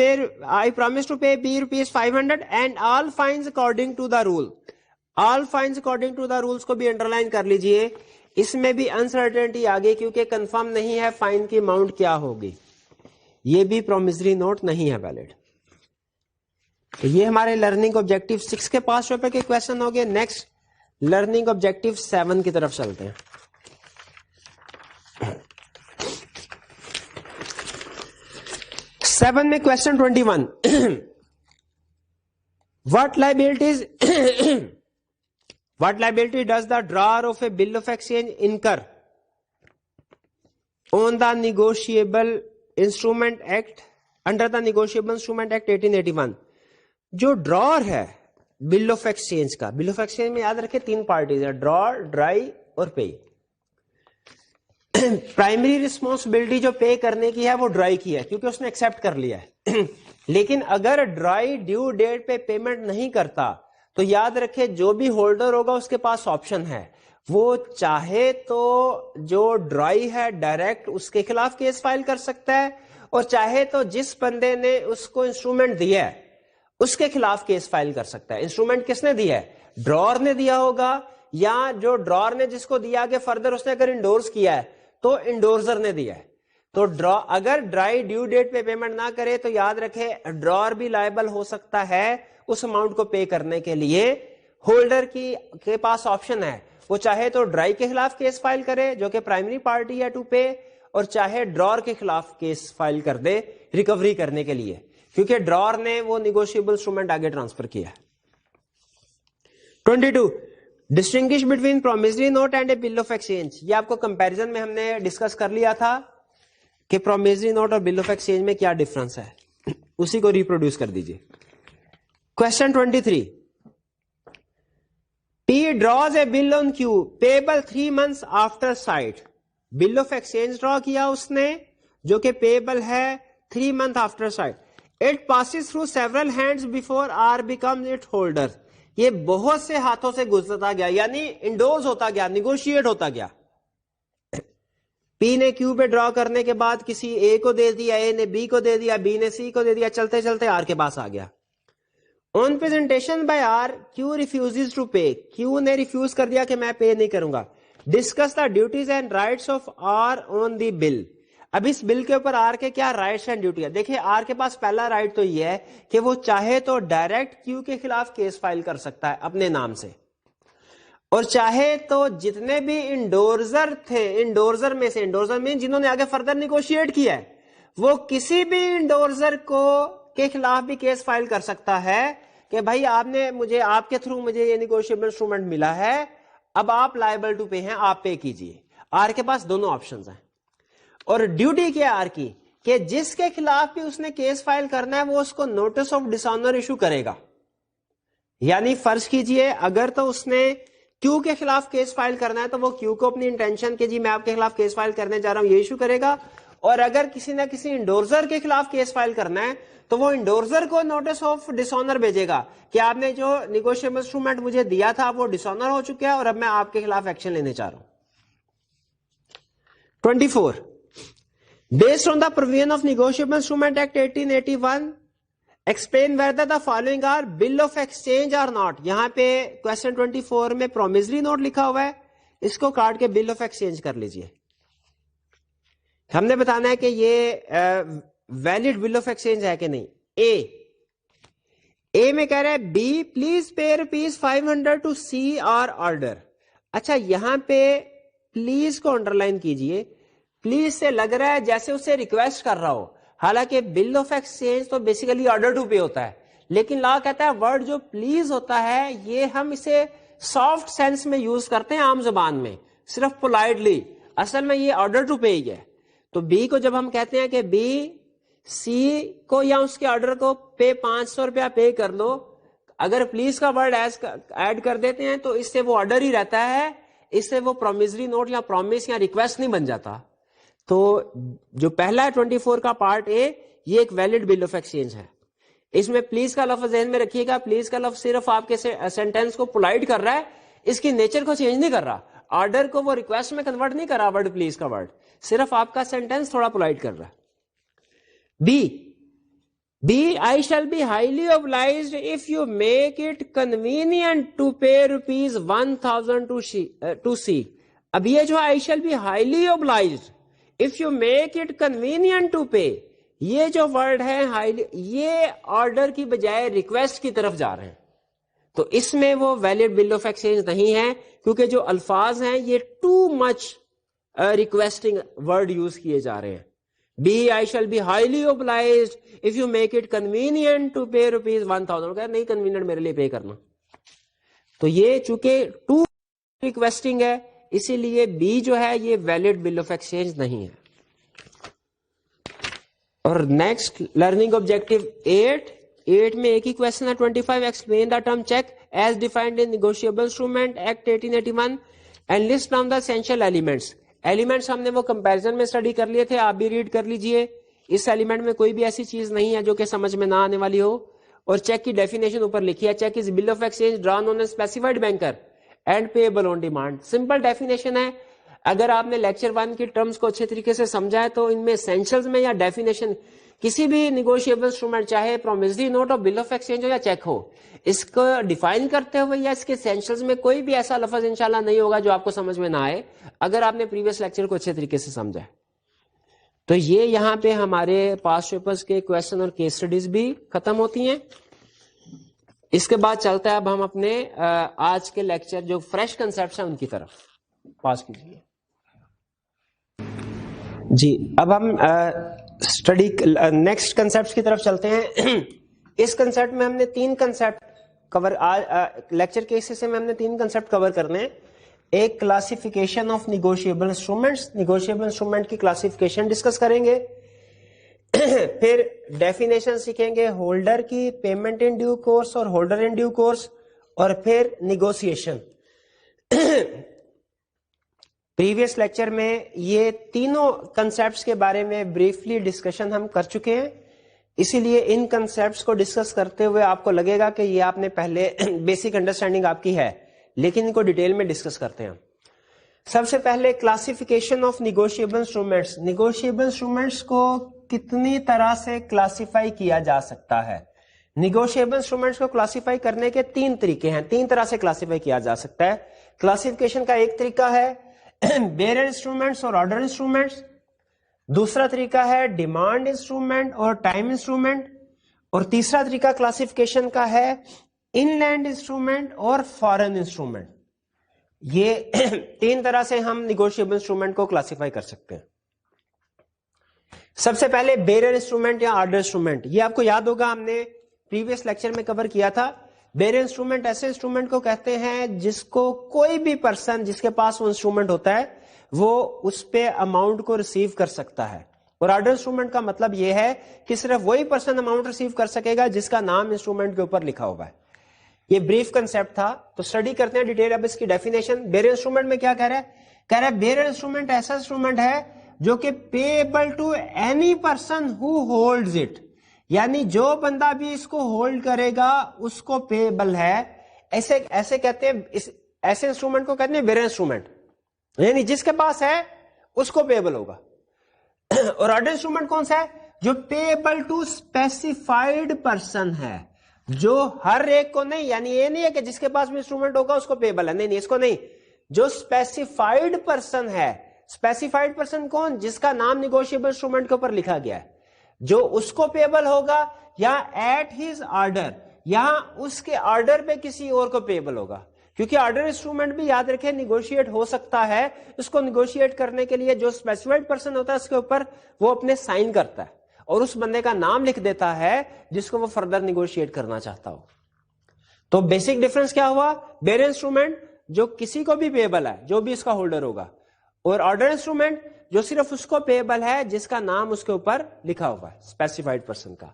pay B rupees 500 and all fines according to the rule. All fines according to the rules کو بھی انڈرلائن کر لیجئے. اس میں بھی انسرٹینٹی آ گئی کیونکہ کنفرم نہیں ہے فائن کی اماؤنٹ کیا ہوگی. یہ بھی پرومسری نوٹ نہیں ہے ویلڈ. تو یہ ہمارے لرننگ آبجیکٹو 6 کے 5 روپے کے کویشچن ہو گئے. نیکسٹ لرننگ آبجیکٹو 7 کی طرف چلتے ہیں. 7 میں question 21, what liability does the drawer of a bill of exchange incur on the negotiable instrument act under the negotiable instrument act 1881. جو ڈرار ہے بل آف ایکسچینج کا, بل آف ایکسچینج میں یاد رکھے 3 پارٹیز ہیں, ڈرار, ڈرائی اور پے. پرائمری ریسپانسبلٹی جو پے کرنے کی ہے وہ ڈرائی کی ہے کیونکہ اس نے ایکسپٹ کر لیا ہے. لیکن اگر ڈرائی ڈیو ڈیٹ پہ پیمنٹ نہیں کرتا تو یاد رکھے جو بھی ہولڈر ہوگا اس کے پاس آپشن ہے, وہ چاہے تو جو ڈرائی ہے ڈائریکٹ اس کے خلاف کیس فائل کر سکتا ہے, اور چاہے تو جس بندے نے اس کو انسٹرومنٹ دیا ہے اس کے خلاف کیس فائل کر سکتا ہے. انسٹرومنٹ کس نے دیا ہے, ڈرار نے دیا ہوگا, یا جو ڈرار نے جس کو دیا کہ فردر اس نے اگر انڈورس کیا ہے تو انڈورزر نے دیا ہے. تو اگر ڈرائی ڈیو ڈیٹ پہ پیمنٹ نہ کرے تو یاد رکھے ڈرار بھی لائبل ہو سکتا ہے اس اماؤنٹ کو پے کرنے کے لیے. ہولڈر کے پاس آپشن ہے, وہ چاہے تو ڈرائی کے خلاف کیس فائل کرے جو کہ پرائمری پارٹی ہے ٹو پے, اور چاہے ڈرار کے خلاف کیس فائل کر دے ریکوری کرنے کے لیے, کیونکہ ڈرار نے وہ نیگوشیبل انسٹرومنٹ آگے ٹرانسفر کیا. 22, distinguish between promissory note and a bill of exchange. یہ آپ کو کمپیرزن میں ہم نے ڈسکس کر لیا تھا کہ پرومسری نوٹ اور بل آف ایکسچینج میں کیا ڈفرنس ہے, اسی کو ریپروڈیوس کر دیجیے. Question 23, P draws a bill on Q payable 3 months after sight. Bill of exchange draw کیا اس نے جو کہ پیبل ہے 3 months after sight. It passes through several hands before R becomes its holder. یہ بہت سے ہاتھوں سے گزرتا گیا, یعنی انڈوز ہوتا گیا, نیگوشیٹ ہوتا گیا. پی نے کیو پہ ڈرا کرنے کے بعد کسی اے کو دے دیا, اے نے بی کو دے دیا, بی نے سی کو دے دیا, چلتے چلتے آر کے پاس آ گیا. On presentation by R Q refuses to pay. Q نے ریفیوز کر دیا کہ میں پے نہیں کروں گا. Discuss the duties and rights of R on the bill. اب اس بل کے اوپر آر کے کیا رائٹس اینڈ ڈیوٹی ہے؟ دیکھیں آر کے پاس پہلا رائٹ تو یہ ہے کہ وہ چاہے تو ڈائریکٹ کیو کے خلاف کیس فائل کر سکتا ہے اپنے نام سے، اور چاہے تو جتنے بھی انڈورزر تھے، انڈورزر میں سے، انڈورزر میں جنہوں نے آگے فردر نیگوشیٹ کیا ہے، وہ کسی بھی انڈورزر کو کے خلاف بھی کیس فائل کر سکتا ہے کہ بھائی آپ نے مجھے، آپ کے تھرو مجھے یہ نیگوشیبل انسٹرومنٹ ملا ہے، اب آپ لائبل ٹو پے ہیں، آپ پے کیجئے۔ آر کے پاس دونوں آپشنز ہیں۔ اور ڈیوٹی کیا آر کی کہ جس کے خلاف بھی اس نے کیس فائل کرنا ہے وہ اس کو notice of dishonour issue کرے گا۔ یعنی فرض کیجئے اگر تو اس نے کیو کے خلاف کیس فائل کرنا ہے تو وہ کیو کو اپنی انٹینشن کہ جی میں آپ کے خلاف کیس فائل کرنے جا رہا ہوں یہ ایشو کرے گا، اور اگر کسی نہ کسی انڈورزر کے خلاف کیس فائل کرنا ہے تو وہ انڈورزر کو نوٹس آف ڈس آنر بھیجے گا کہ آپ نے جو نیگوشیبل انسٹرومنٹ مجھے دیا تھا وہ ڈس آنر ہو چکا ہے اور اب میں آپ کے خلاف ایکشن لینے چاہ رہا ہوں۔ 24 Based on the provision of Negotiable Instrument Act 1881, explain whether the following are bill of exchange or not۔ یہاں پہ question 24 میں promissory note لکھا ہوا ہے، اس کو کاٹ کے bill of exchange کر لیجئے۔ ہم نے بتانا ہے کہ یہ ویلڈ bill of exchange ہے کہ نہیں۔ اے میں کہہ رہا ہے B please pay ₹500 to C or order. اچھا یہاں پہ پلیز کو انڈرلائن کیجئے، پلیز سے لگ رہا ہے جیسے اسے ریکویسٹ کر رہا ہو، حالانکہ بل آف ایکسچینج تو بیسیکلی آرڈر ٹو پے ہوتا ہے، لیکن لا کہتا ہے ورڈ جو پلیز ہوتا ہے یہ ہم اسے سافٹ سینس میں یوز کرتے ہیں عام زبان میں، صرف پولائٹلی، اصل میں یہ آرڈر ٹو پے ہی ہے۔ تو بی کو جب ہم کہتے ہیں کہ بی سی کو یا اس کے آرڈر کو پے ₹500 پے کر دو، اگر پلیز کا ورڈ ایڈ کر دیتے ہیں تو اس سے وہ آرڈر ہی رہتا ہے، اس سے وہ پرومسری نوٹ یا پرومس یا ریکویسٹ نہیں بن جاتا۔ تو جو پہلا 24 کا پارٹ اے یہ ایک ویلڈ بل آف ایکسچینج ہے۔ اس میں پلیز کا لفظ ذہن میں رکھیے گا، پلیز کا لفظ صرف آپ کے سینٹینس کو پولائٹ کر رہا ہے، اس کی نیچر کو چینج نہیں کر رہا، آرڈر کو وہ ریکویسٹ میں کنورٹ نہیں کر رہا ورڈ پلیز کا ورڈ، صرف آپ کا سینٹینس تھوڑا پولائٹ کر رہا ہے۔ B I shall be highly obliged if you make it convenient to pay ₹1,000 to C۔ اب یہ جو I shall be highly obliged if you make it convenient to pay، یہ جو ورڈ ہے یہ آرڈر کی بجائے ریکویسٹ کی طرف جا رہے ہیں، تو اس میں وہ ویلڈ بل آف ایکسچینج نہیں ہے، کیونکہ جو الفاظ ہیں یہ too much requesting word use کیے جا رہے ہیں۔ B I shall be highly obliged if you make it convenient to pay ₹1,000۔ نہیں کنوینئنٹ میرے لیے پے کرنا، تو یہ چونکہ ٹو ریکویسٹنگ ہے اسی لیے بی جو ہے یہ ویلڈ بل آف ایکسچینج نہیں ہے۔ اور نیکسٹ لرننگ آبجیکٹو 8 میں ایک ہی کوشچن ہے 25 explain the term check as defined in negotiable instruments act 1881 and list down the essential elements ہم نے وہ کمپیرزن میں اسٹڈی کر لیے تھے، آپ بھی ریڈ کر لیجئے۔ اس ایلیمنٹ میں کوئی بھی ایسی چیز نہیں ہے جو کہ سمجھ میں نہ آنے والی ہو۔ اور چیک کی ڈیفینیشن اوپر لکھی ہے، check is bill of exchange ڈران on a specified banker and payable on demand. Simple definition ہے، اگر آپ نے لیکچر 1 کی ٹرمز کو اچھے طریقے سے سمجھا ہے تو ان میں اسینشلز میں یا ڈیفینیشن کسی بھی نیگوشیبل انسٹرومنٹ چاہے پرومسری نوٹ اور بل آف ایکسچینج ہو یا چیک ہو، اس کو ڈیفائن کرتے ہوئے یا اس کے اسینشلز میں کوئی بھی ایسا لفظ انشاءاللہ نہیں ہوگا جو آپ کو سمجھ میں نہ آئے اگر آپ نے پریویس لیکچر کو اچھے طریقے سے سمجھا ہے۔ تو یہ یہاں پہ ہمارے پاس پیپرز کے کویسچن اور کیس اسٹڈیز بھی ختم ہوتی ہیں۔ اس کے بعد چلتا ہے اب ہم اپنے آج کے لیکچر جو فریش کنسپٹس ہیں ان کی طرف پاس کیجیے۔ جی اب ہم اسٹڈی نیکسٹ کنسپٹ کی طرف چلتے ہیں۔ اس کنسپٹ میں ہم نے 3 کنسپٹ کور، لیکچر کے حصے میں ہم نے 3 کنسپٹ کور کرنے ہیں۔ ایک classification of negotiable instruments, negotiable instrument کی کلاسیفیکیشن ڈسکس کریں گے، پھر ڈیفینیشن سیکھیں گے ہولڈر کی، پیمنٹ ان ڈیو کورس اور ہولڈر ان ڈیو کورس، اور پھر نیگوسیشن۔ پریویس لیکچر میں یہ تینوں کنسپٹس کے بارے میں بریفلی ڈسکشن ہم کر چکے ہیں، اسی لیے ان کنسپٹس کو ڈسکس کرتے ہوئے آپ کو لگے گا کہ یہ آپ نے پہلے بیسک انڈرسٹینڈنگ آپ کی ہے، لیکن ان کو ڈیٹیل میں ڈسکس کرتے ہیں۔ سب سے پہلے classification of negotiable instruments. Negotiable instruments کو کتنی طرح سے کلاسیفائی کیا جا سکتا ہے؟ نیگوشیبل انسٹرومنٹس کو کلاسیفائی کرنے کے 3 طریقے ہیں، 3 طرح سے کلاسیفائی کیا جا سکتا ہے۔ کلاسیفیکیشن کا ایک طریقہ ہے بیئرر انسٹرومنٹس اور آرڈر انسٹرومنٹس، دوسرا طریقہ ہے ڈیمانڈ انسٹرومنٹ اور ٹائم انسٹرومنٹ، اور تیسرا طریقہ کلاسیفیکیشن کا ہے ان لینڈ انسٹرومنٹ اور فارن انسٹرومنٹ. یہ تین طرح سے ہم نیگوشیبل انسٹرومنٹ کو کلاسیفائی کر سکتے ہیں. سب سے پہلے بیرر انسٹرومنٹ یا آرڈر انسٹرومنٹ، یہ آپ کو یاد ہوگا ہم نے پریویس لیکچر میں کور کیا تھا. بیرر انسٹرومنٹ ایسے انسٹرومنٹ کو کہتے ہیں جس کو کوئی بھی پرسن جس کے پاس وہ انسٹرومنٹ ہوتا ہے وہ اس پہ اماؤنٹ کو ریسیو کر سکتا ہے. اور آرڈر انسٹرومنٹ کا مطلب یہ ہے کہ صرف وہی پرسن اماؤنٹ ریسیو کر سکے گا جس کا نام انسٹرومنٹ کے اوپر لکھا ہوا ہے. یہ بریف کنسپٹ تھا، تو اسٹڈی کرتے ہیں ڈیٹیل اب اس کی ڈیفینیشن. بیرر انسٹرومنٹ میں کیا کہہ رہا ہے بیرر انسٹرومنٹ ایسا انسٹرومنٹ ہے جو کہ payable to any person who holds it, یعنی جو بندہ بھی اس کو ہولڈ کرے گا اس کو پیبل ہے. ایسے کہتے ہیں، ایسے انسٹرومنٹ کو کہتے ہیں بیرر انسٹرومنٹ، یعنی جس کے پاس ہے اس کو پیبل ہوگا. اور آرڈر انسٹرومنٹ کون سا ہے؟ جو پیبل ٹو اسپیسیفائڈ پرسن ہے، جو ہر ایک کو نہیں، یعنی یہ نہیں ہے کہ جس کے پاس بھی انسٹرومنٹ ہوگا اس کو پیبل ہے، نہیں اس کو نہیں. جو اسپیسیفائڈ پرسن ہے، اسپیسیفائڈ پرسن کون؟ جس کا نام نیگوشیبل انسٹرومنٹ کے اوپر لکھا گیا ہے، جو اس کو پیبل ہوگا یا ایٹ ہز آرڈر، یا اس کے آرڈر پہ کسی اور کو پیبل ہوگا. کیونکہ آرڈر انسٹرومنٹ بھی یاد رکھیں نیگوشیٹ ہو سکتا ہے، اس کو نیگوشیٹ کرنے کے لیے جو اسپیسیفائڈ پرسن ہوتا ہے اس کے اوپر وہ اپنے سائن کرتا ہے اور اس بندے کا نام لکھ دیتا ہے جس کو وہ فردر نیگوشیٹ کرنا چاہتا ہو. تو بیسک ڈفرنس کیا ہوا؟ بیرر انسٹرومنٹ جو کسی کو بھی پیبل ہے، جو بھی اس کا ہولڈر ہوگا، اور آرڈر انسٹرومنٹ جو صرف اس کو پیبل ہے جس کا نام اس کے اوپر لکھا ہوا ہے اسپیسیفائڈ پرسن کا.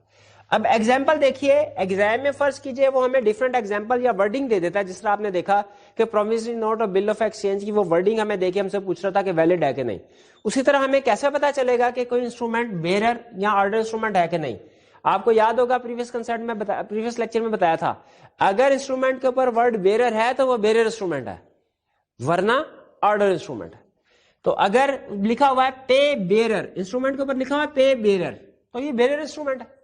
اب ایگزامپل دیکھیے، ایگزام میں فرض کیجئے وہ ہمیں ڈیفرنٹ ایگزامپل یا ورڈنگ دے دیتا ہے، جس طرح آپ نے دیکھا کہ پرومسری نوٹ اور بل آف ایکسچینج کی وہ ورڈنگ ہمیں دے کے ہم سے پوچھ رہا تھا کہ ویلڈ ہے کہ نہیں. اسی طرح ہمیں کیسے پتا چلے گا کہ کوئی انسٹرومنٹ بیرر یا آرڈر انسٹرومنٹ ہے کہ نہیں؟ آپ کو یاد ہوگا پریویس لیکچر میں بتایا تھا، اگر انسٹرومنٹ کے اوپر ورڈ بیرر ہے تو وہ بیرر انسٹرومنٹ ہے، ورنہ آرڈر انسٹرومنٹ ہے. تو اگر لکھا ہوا ہے پے بیرر، انسٹرومنٹ کے اوپر لکھا ہوا ہے پے بیرر، تو یہ بیرر انسٹرومنٹ ہے.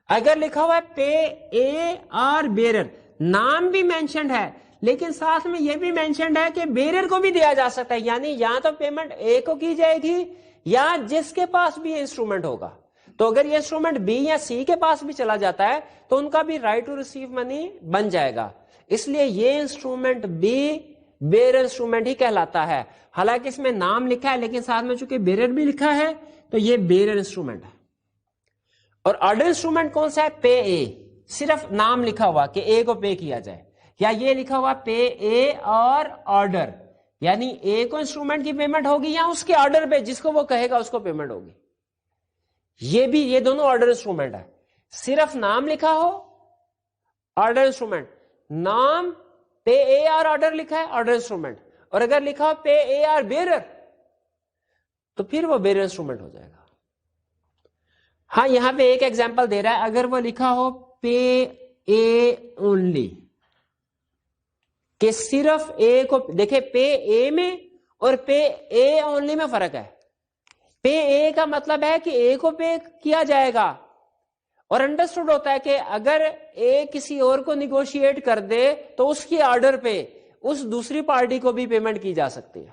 اگر لکھا ہوا ہے پے اے آر بیرر، نام بھی مینشنڈ ہے لیکن ساتھ میں یہ بھی مینشنڈ ہے کہ بیرر کو بھی دیا جا سکتا ہے، یعنی یا تو پیمنٹ اے کو کی جائے گی یا جس کے پاس بھی انسٹرومنٹ ہوگا. تو اگر یہ انسٹرومنٹ بی یا سی کے پاس بھی چلا جاتا ہے تو ان کا بھی رائٹ ٹو ریسیو منی بن جائے گا. اس لیے یہ انسٹرومنٹ بھی بیرر انسٹرومنٹ ہی کہلاتا ہے. حالانکہ اس میں نام لکھا ہے لیکن ساتھ میں چونکہ بیرر بھی لکھا ہے تو یہ بیرر انسٹرومنٹ ہے. اور آرڈر انسٹرومنٹ کون سا ہے؟ پے اے، صرف نام لکھا ہوا کہ اے کو پے کیا جائے، یا یہ لکھا ہوا پے اے اور آرڈر، یعنی اے کو انسٹرومنٹ کی پیمنٹ ہوگی یا اس کے آرڈر پہ جس کو وہ کہے گا اس کو پیمنٹ ہوگی. یہ دونوں آرڈر انسٹرومنٹ ہے. صرف نام لکھا ہو آرڈر انسٹرومنٹ، نام پے اے آر آرڈر لکھا ہے آرڈر انسٹرومنٹ، اور اگر لکھا ہو پے اے آر بیرر تو پھر وہ بیرر انسٹرومنٹ ہو جائے گا. ہاں یہاں پہ ایک ایگزامپل دے رہا ہے، اگر وہ لکھا ہو پے اے اونلی، کہ صرف اے کو دیکھیں، پے اے میں اور پے اے اونلی میں فرق ہے. پے اے کا مطلب ہے کہ اے کو پے کیا جائے گا، اور انڈرسٹوڈ ہوتا ہے کہ اگر اے کسی اور کو نیگوشیٹ کر دے تو اس کی آرڈر پہ اس دوسری پارٹی کو بھی پیمنٹ کی جا سکتی ہے.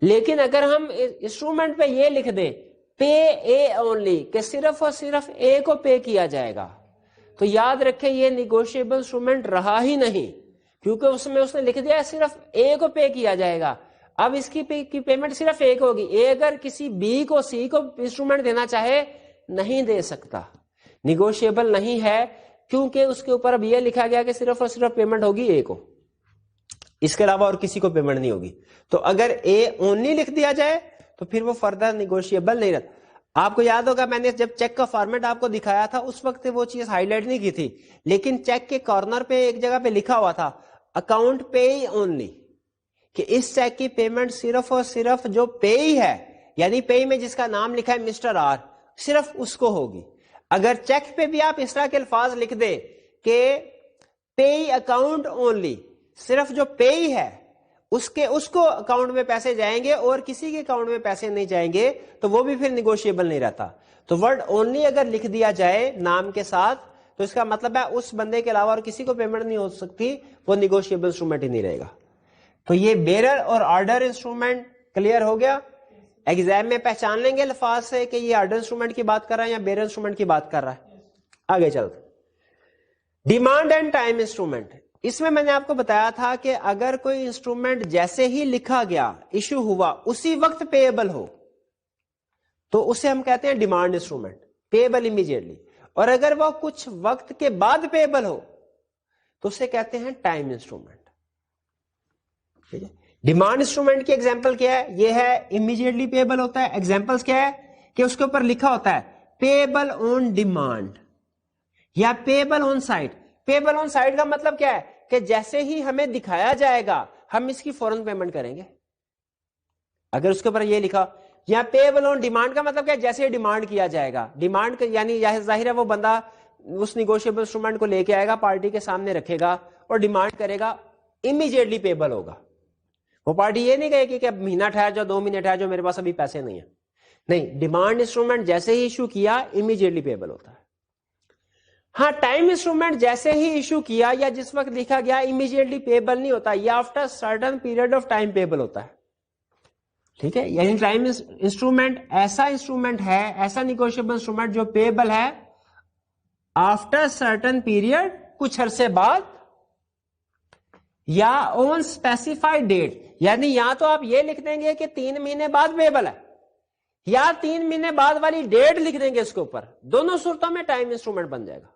لیکن اگر ہم انسٹرومنٹ پہ یہ لکھ دیں پے اے اونلی، کہ صرف اور صرف اے کو پے کیا جائے گا، تو یاد رکھیں یہ نیگوشیبل انسٹرومنٹ رہا ہی نہیں، کیونکہ اس میں اس نے لکھ دیا صرف اے کو پے کیا جائے گا. اب اس کی پیمنٹ صرف اے کو ہوگی. اے اگر کسی بی کو سی کو انسٹرومنٹ دینا چاہے نہیں دے سکتا، نیگوشیبل نہیں ہے، کیونکہ اس کے اوپر اب یہ لکھا گیا کہ صرف اور صرف پیمنٹ ہوگی اے کو، اس کے علاوہ اور کسی کو پیمنٹ نہیں ہوگی. تو اگر اے اونلی لکھ دیا جائے تو پھر وہ فردر نیگوشیبل نہیں رہتا. آپ کو یاد ہوگا میں نے جب چیک کا فارمیٹ آپ کو دکھایا تھا اس وقت وہ چیز ہائی لائٹ نہیں کی تھی، لیکن چیک کے کارنر پہ ایک جگہ پہ لکھا ہوا تھا اکاؤنٹ پے اونلی، کہ اس چیک کی پیمنٹ صرف اور صرف جو پے ہے، یعنی پے میں جس کا نام لکھا ہے مسٹر آر، صرف اس کو ہوگی. اگر چیک پہ بھی آپ اس طرح کے الفاظ لکھ دیں کہ پے اکاؤنٹ اونلی، صرف جو پے ہے اس کو اکاؤنٹ میں پیسے جائیں گے اور کسی کے اکاؤنٹ میں پیسے نہیں جائیں گے، تو وہ بھی پھر نیگوشیبل نہیں رہتا. تو ورڈ اونلی اگر لکھ دیا جائے نام کے ساتھ تو اس کا مطلب ہے اس بندے کے علاوہ اور کسی کو پیمنٹ نہیں ہو سکتی، وہ نیگوشیبل انسٹرومنٹ ہی نہیں رہے گا. تو یہ بیرر اور آرڈر انسٹرومنٹ کلیئر ہو گیا. ایگزام میں پہچان لیں گے الفاظ سے کہ یہ آرڈر انسٹرومنٹ کی بات کر رہا ہے یا بیئرر انسٹرومنٹ کی بات کر رہا ہے. آگے چلتے. Demand and time instrument. اس میں نے آپ کو بتایا تھا کہ اگر کوئی انسٹرومنٹ جیسے ہی لکھا گیا ایشو ہوا اسی وقت پیبل ہو تو اسے ہم کہتے ہیں ڈیمانڈ انسٹرومنٹ, پیبل امیڈیٹلی. اور اگر وہ کچھ وقت کے بعد پیبل ہو تو اسے کہتے ہیں ٹائم انسٹرومنٹ. ٹھیک ہے. ڈیمانڈ انسٹرومنٹ کی ایگزامپل کیا ہے؟ یہ ہے امیڈیٹلی پیبل ہوتا ہے. ایگزامپلس کیا ہے کہ اس کے اوپر لکھا ہوتا ہے پیبل آن ڈیمانڈ یا payable on sight. Payable on sight کا مطلب کیا ہے کہ جیسے ہی ہمیں دکھایا جائے گا ہم اس کی فوراً پیمنٹ کریں گے. اگر اس کے اوپر یہ لکھا یا پیبل آن ڈیمانڈ کا مطلب کیا ہے یعنی ڈیمانڈ کیا جائے گا. ڈیمانڈ یعنی ظاہر ہے وہ بندہ اس نیگوشیبل انسٹرومنٹ کو لے کے آئے گا, پارٹی کے سامنے رکھے گا اور ڈیمانڈ کرے گا, امیڈیٹلی پیبل ہوگا. وہ پارٹی یہ نہیں کہے گی کہ اب مہینہ ٹھہر جاؤ, 2 مہینے ٹھہر جاؤ, میرے پاس ابھی پیسے نہیں ہیں. نہیں, ڈیمانڈ انسٹرومنٹ جیسے ہی ایشو کیا امیڈیٹلی پیبل ہوتا ہے. ہاں, ٹائم انسٹرومنٹ جیسے ہی ایشو کیا یا جس وقت لکھا گیا امیڈیٹلی پیبل نہیں ہوتا, یا after certain period of time payable ہوتا ہے. ٹھیک ہے. یعنی ٹائم انسٹرومنٹ ایسا انسٹرومنٹ ہے, ایسا نیگوشیبل انسٹرومنٹ جو پیبل ہے آفٹر سرٹن پیریڈ, کچھ عرصے بعد, یا آن اسپیسیفائڈ ڈیٹ. یعنی یا تو آپ یہ لکھ دیں گے کہ 3 مہینے بعد پیبل ہے, یا 3 مہینے بعد والی ڈیٹ لکھ دیں گے اس کے اوپر. دونوں صورتوں میں ٹائم انسٹرومنٹ بن جائے گا.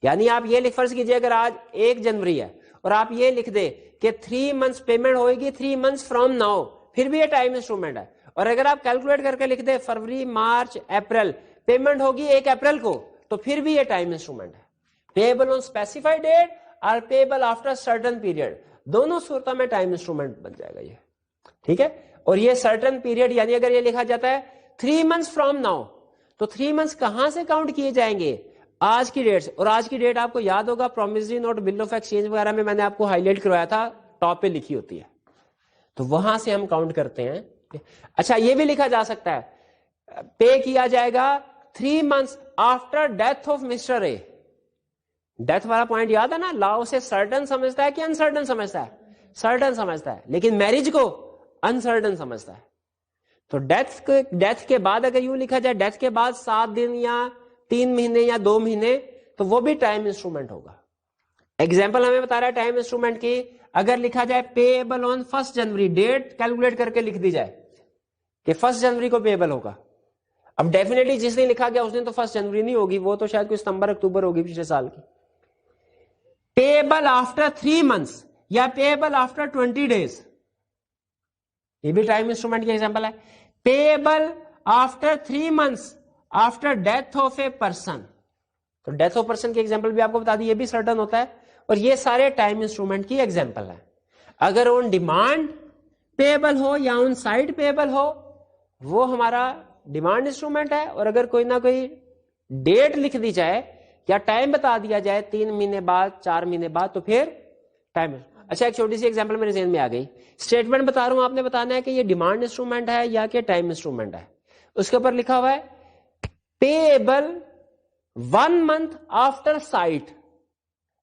یعنی آپ یہ فرض کیجئے اگر آج 1 جنوری ہے اور آپ یہ لکھ دیں کہ 3 منتھس پیمنٹ ہوئے گی 3 منتھس فرام ناؤ, پھر بھی یہ ٹائم انسٹرومنٹ ہے. اور اگر آپ کیلکولیٹ کر کے لکھ دیں فروری مارچ اپریل, پیمنٹ ہوگی 1 اپریل کو, تو پھر بھی یہ ٹائم انسٹرومنٹ ہے. پیبل آن اسپیسیفائڈ ڈیٹ اور پیبل آفٹر سرٹن پیریڈ, دونوں صورتوں میں ٹائم انسٹرومنٹ بن جائے گا یہ. ٹھیک ہے. اور یہ سرٹن پیریڈ یعنی اگر یہ لکھا جاتا ہے 3 منتھس فرام ناؤ, تو 3 منتھس کہاں سے کاؤنٹ کیے جائیں گے؟ آج کی ڈیٹ سے. اور آج کی ڈیٹ آپ کو یاد ہوگا promissory note, bill of exchange وغیرہ میں نے آپ کو ہائی لائٹ کروایا تھا, ٹاپ پہ لکھی ہوتی ہے, تو وہاں سے ہم کاؤنٹ کرتے ہیں. اچھا, یہ بھی لکھا جا سکتا ہے پے کیا جائے گا 3 months after death of mister A. Death والا پوائنٹ یاد ہے نا, لا اسے سرٹن سمجھتا ہے کہ انسرٹن سمجھتا ہے؟ سرٹن سمجھتا ہے, لیکن میرج کو انسرٹن سمجھتا ہے. تو ڈیتھ کے بعد اگر یوں لکھا جائے ڈیتھ کے بعد 7 دن یا 3 مہینے یا 2 مہینے, تو وہ بھی ٹائم انسٹرومنٹ ہوگا. ایگزامپل ہمیں بتا رہا ہے ٹائم انسٹرومنٹ کی, اگر لکھا جائے payable on 1 January, date calculate کر کے لکھ دی جائے کہ 1 جنوری کو پیبل ہوگا. اب ڈیفینیٹلی جس دن لکھا گیا اس دن تو 1 جنوری نہیں ہوگی, وہ تو شاید کوئی ستمبر اکتوبر ہوگی پچھلے سال کی. پیبل آفٹر 3 منتھس یا پیبل آفٹر 20 days, یہ بھی ٹائم انسٹرومنٹ کی ایگزامپل ہے. Payable after 3 months after death of a person, تو ڈیتھ آف پرسن کی ایگزامپل بھی آپ کو بتا دی, یہ بھی سرٹن ہوتا ہے. اور یہ سارے ٹائم انسٹرومنٹ کی ایگزامپل ہے. اگر آن ڈیمانڈ پیبل ہو یا آن سائٹ پیبل ہو وہ ہمارا ڈیمانڈ انسٹرومنٹ ہے. اور اگر کوئی نہ کوئی ڈیٹ لکھ دی جائے یا ٹائم بتا دیا جائے 3 مہینے بعد, 4 مہینے بعد, تو پھر ٹائم. اچھا, ایک چھوٹی سی ایگزامپل میرے ذہن میں آ گئی. اسٹیٹمنٹ بتا رہا ہوں, آپ نے بتانا ہے کہ یہ ڈیمانڈ انسٹرومنٹ ہے یا کہ ٹائم انسٹرومنٹ ہے. اس کے اوپر لکھا ہوا ہے payable 1 month after sight.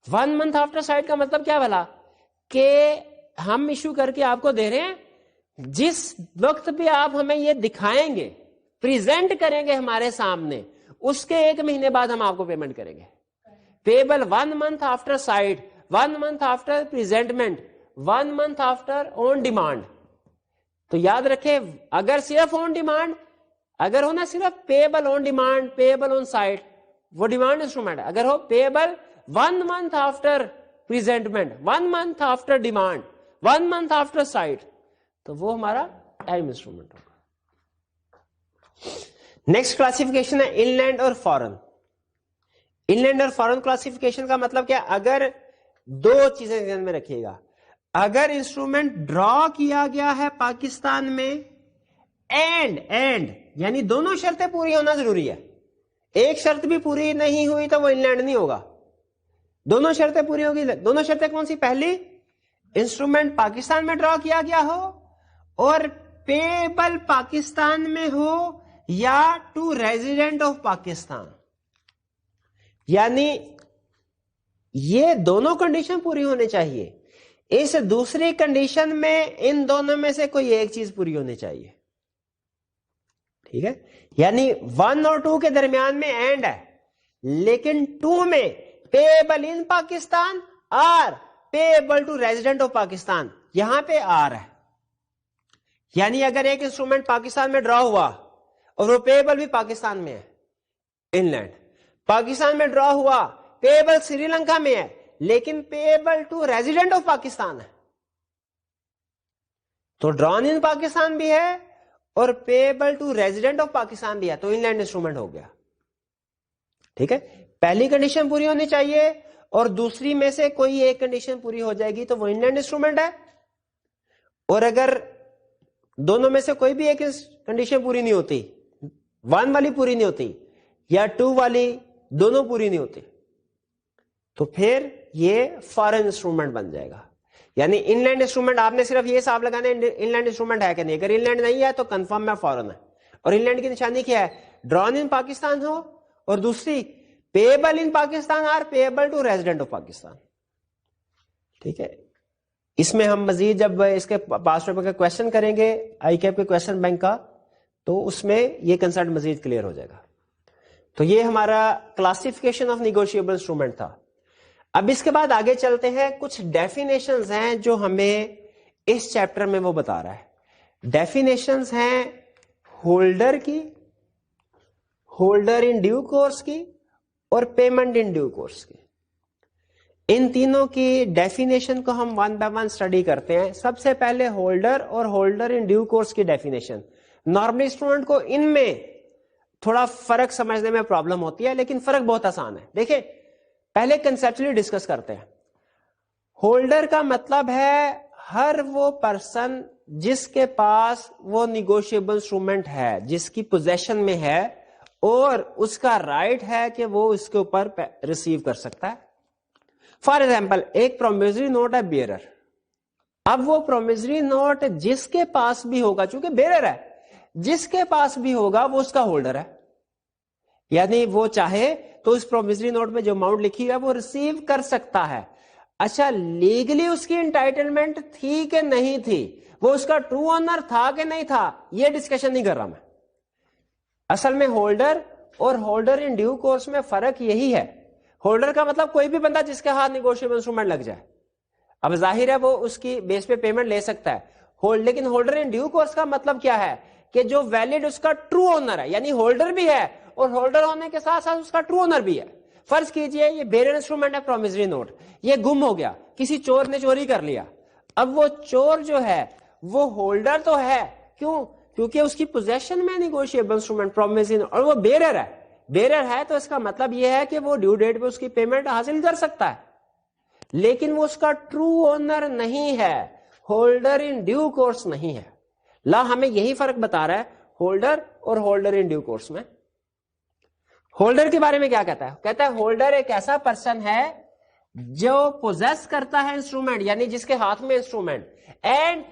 1 month after sight کا مطلب کیا بھلا کہ ہم ایشو کر کے آپ کو دے رہے ہیں, جس وقت بھی آپ ہمیں یہ دکھائیں گے, پریزنٹ کریں گے ہمارے سامنے, اس کے 1 مہینے بعد ہم آپ کو پیمنٹ کریں گے. Payable 1 month after sight, 1 month after presentment, 1 month after on demand. تو یاد رکھے, اگر صرف آن ڈیمانڈ, اگر ہونا صرف payable on demand, payable on sight, وہ ڈیمانڈ انسٹرومنٹ ہے. اگر ہو payable 1 month after presentment, 1 month after demand, 1 month after sight, تو وہ ہمارا ٹائم انسٹرومنٹ ہوگا. نیکسٹ کلاسیفیکیشن ہے ان لینڈ اور فارن. ان لینڈ اور فارن کلاسیفیکیشن کا مطلب کیا, اگر 2 چیزیں ذہن میں رکھیے گا. اگر انسٹرومنٹ ڈرا کیا گیا ہے پاکستان میں, اینڈ یعنی دونوں شرطیں پوری ہونا ضروری ہے. ایک شرط بھی پوری نہیں ہوئی تو وہ ان لینڈ نہیں ہوگا. دونوں شرطیں پوری ہوگی. دونوں شرطیں کون سی؟ پہلی, انسٹرومنٹ پاکستان میں ڈرا کیا گیا ہو اور پیبل پاکستان میں ہو یا ٹو ریزیڈنٹ آف پاکستان. یعنی یہ دونوں کنڈیشن پوری ہونے چاہیے. اس دوسری کنڈیشن میں ان دونوں میں سے کوئی ایک چیز پوری ہونی چاہیے. ٹھیک ہے, یعنی 1 اور 2 کے درمیان میں اینڈ ہے, لیکن 2 میں پیبل ان پاکستان اور payable to resident of Pakistan, یہاں پہ آر ہے. یعنی اگر ایک انسٹرومنٹ پاکستان میں ڈرا ہوا اور وہ پیبل بھی پاکستان میں ہے, ان لینڈ پاکستان میں ڈرا ہوا, پیبل سری لنکا میں ہے, لیکن payable to resident of Pakistan ہے, تو ڈران ان پاکستان بھی ہے اور payable to resident of Pakistan بھی ہے, تو ان لینڈ انسٹرومنٹ ہو گیا. ٹھیک ہے, پہلی کنڈیشن پوری ہونی چاہیے اور دوسری میں سے کوئی ایک کنڈیشن پوری ہو جائے گی تو وہ ان لینڈ انسٹرومنٹ ہے, اور اگر دونوں میں سے کوئی بھی ایک کنڈیشن پوری نہیں ہوتی, 1 والی پوری نہیں ہوتی یا 2 والی دونوں پوری نہیں ہوتی, تو پھر یہ فارن انسٹرومنٹ بن جائے گا. یعنی ان لینڈ انسٹرومنٹ آپ نے صرف یہ حساب لگانا ہے ان لینڈ انسٹرومنٹ ہے کہ نہیں, اگر ان لینڈ نہیں ہے تو کنفرم میں فارن ہے. اور ان لینڈ کی نشانی کیا ہے, ڈران ان پاکستان ہو, اور دوسری پیبل ان پاکستان اور payable to resident of Pakistan. ٹھیک ہے, اس میں ہم مزید جب اس کے پاس پیپر کا کوشچن کریں گے آئی کیپ کے کوشچن بینک کا, تو اس میں یہ کنسپٹ مزید کلیئر ہو جائے گا. تو یہ ہمارا کلاسیفیکیشن آف نیگوشیبل انسٹرومنٹ تھا. اب اس کے بعد آگے چلتے ہیں, کچھ ڈیفینیشنز ہیں جو ہمیں اس چیپٹر میں وہ بتا رہا ہے. ڈیفینیشنز ہیں ہولڈر کی, ہولڈر ان ڈیو کورس کی, اور پیمنٹ ان ڈیو کورس کی. ان تینوں کی ڈیفینیشن کو ہم 1 by 1 اسٹڈی کرتے ہیں. سب سے پہلے ہولڈر اور ہولڈر ان ڈیو کورس کی ڈیفینیشن. نارملی اسٹوڈنٹ کو ان میں تھوڑا فرق سمجھنے میں پرابلم ہوتی ہے, لیکن فرق بہت آسان ہے. دیکھیں پہلے کنسپچولی ڈسکس کرتے ہیں. ہولڈر کا مطلب ہے ہر وہ پرسن جس کے پاس وہ نیگوشیبل انسٹرومنٹ ہے, جس کی پوزیشن میں ہے, اور اس کا رائٹ ہے کہ وہ اس کے اوپر ریسیو کر سکتا ہے. فار ایگزامپل ایک پرومیسری نوٹ ہے بیئرر. اب وہ پرومیسری نوٹ جس کے پاس بھی ہوگا, چونکہ بیئرر ہے, جس کے پاس بھی ہوگا وہ اس کا ہولڈر ہے. یعنی وہ چاہے تو اس پرومیسری نوٹ میں جو اماؤنٹ لکھی ہے وہ ریسیو کر سکتا ہے. اچھا لیگلی اس کی انٹائٹلمنٹ تھی کہ نہیں تھی, وہ اس کا ٹرو آنر تھا کہ نہیں تھا, یہ ڈسکشن نہیں کر رہا میں. اصل میں ہولڈر اور ہولڈر ان ڈیو کورس میں فرق یہی ہے. ہولڈر کا مطلب کوئی بھی بندہ جس کے ہاتھ نیگوشیبل انسٹرومنٹ لگ جائے. اب ظاہر ہے وہ اس کی بیس پہ پیمنٹ لے سکتا ہے, لیکن ہولڈر ان ڈیو کورس کا مطلب کیا ہے کہ جو ویلڈ اس کا ٹرو اونر ہے, یعنی ہولڈر بھی ہے اور ہولڈر ہونے کے ساتھ ساتھ اس کا ٹرو اونر بھی ہے. فرض کیجئے یہ بیئرر انسٹرومنٹ ہے پرومیسری نوٹ, یہ گم ہو گیا, کسی چور نے چوری کر لیا. اب وہ چور جو ہے وہ ہولڈر تو ہے, کیوں؟ کیونکہ اس کی پوزیشن میں نیگوشیبل انسٹرومنٹ پرومیسری نوٹ, اور وہ بیئرر ہے. بیئرر ہے تو اس کا مطلب یہ ہے کہ وہ ڈیو ڈیٹ پہ اس کی پیمنٹ حاصل کر سکتا ہے, لیکن وہ اس کا ٹرو اونر نہیں ہے, ہولڈر ان ڈیو کورس نہیں ہے. لا ہمیں یہی فرق بتا رہا ہے ہولڈر اور ہولڈر ان ڈیو کورس میں. ہولڈر کے بارے میں کیا کہتا ہے؟ کہتا ہے ہولڈر ایک ایسا پرسن ہے جو پوزیس کرتا ہے انسٹرومنٹ, یعنی جس کے ہاتھ میں instrument, and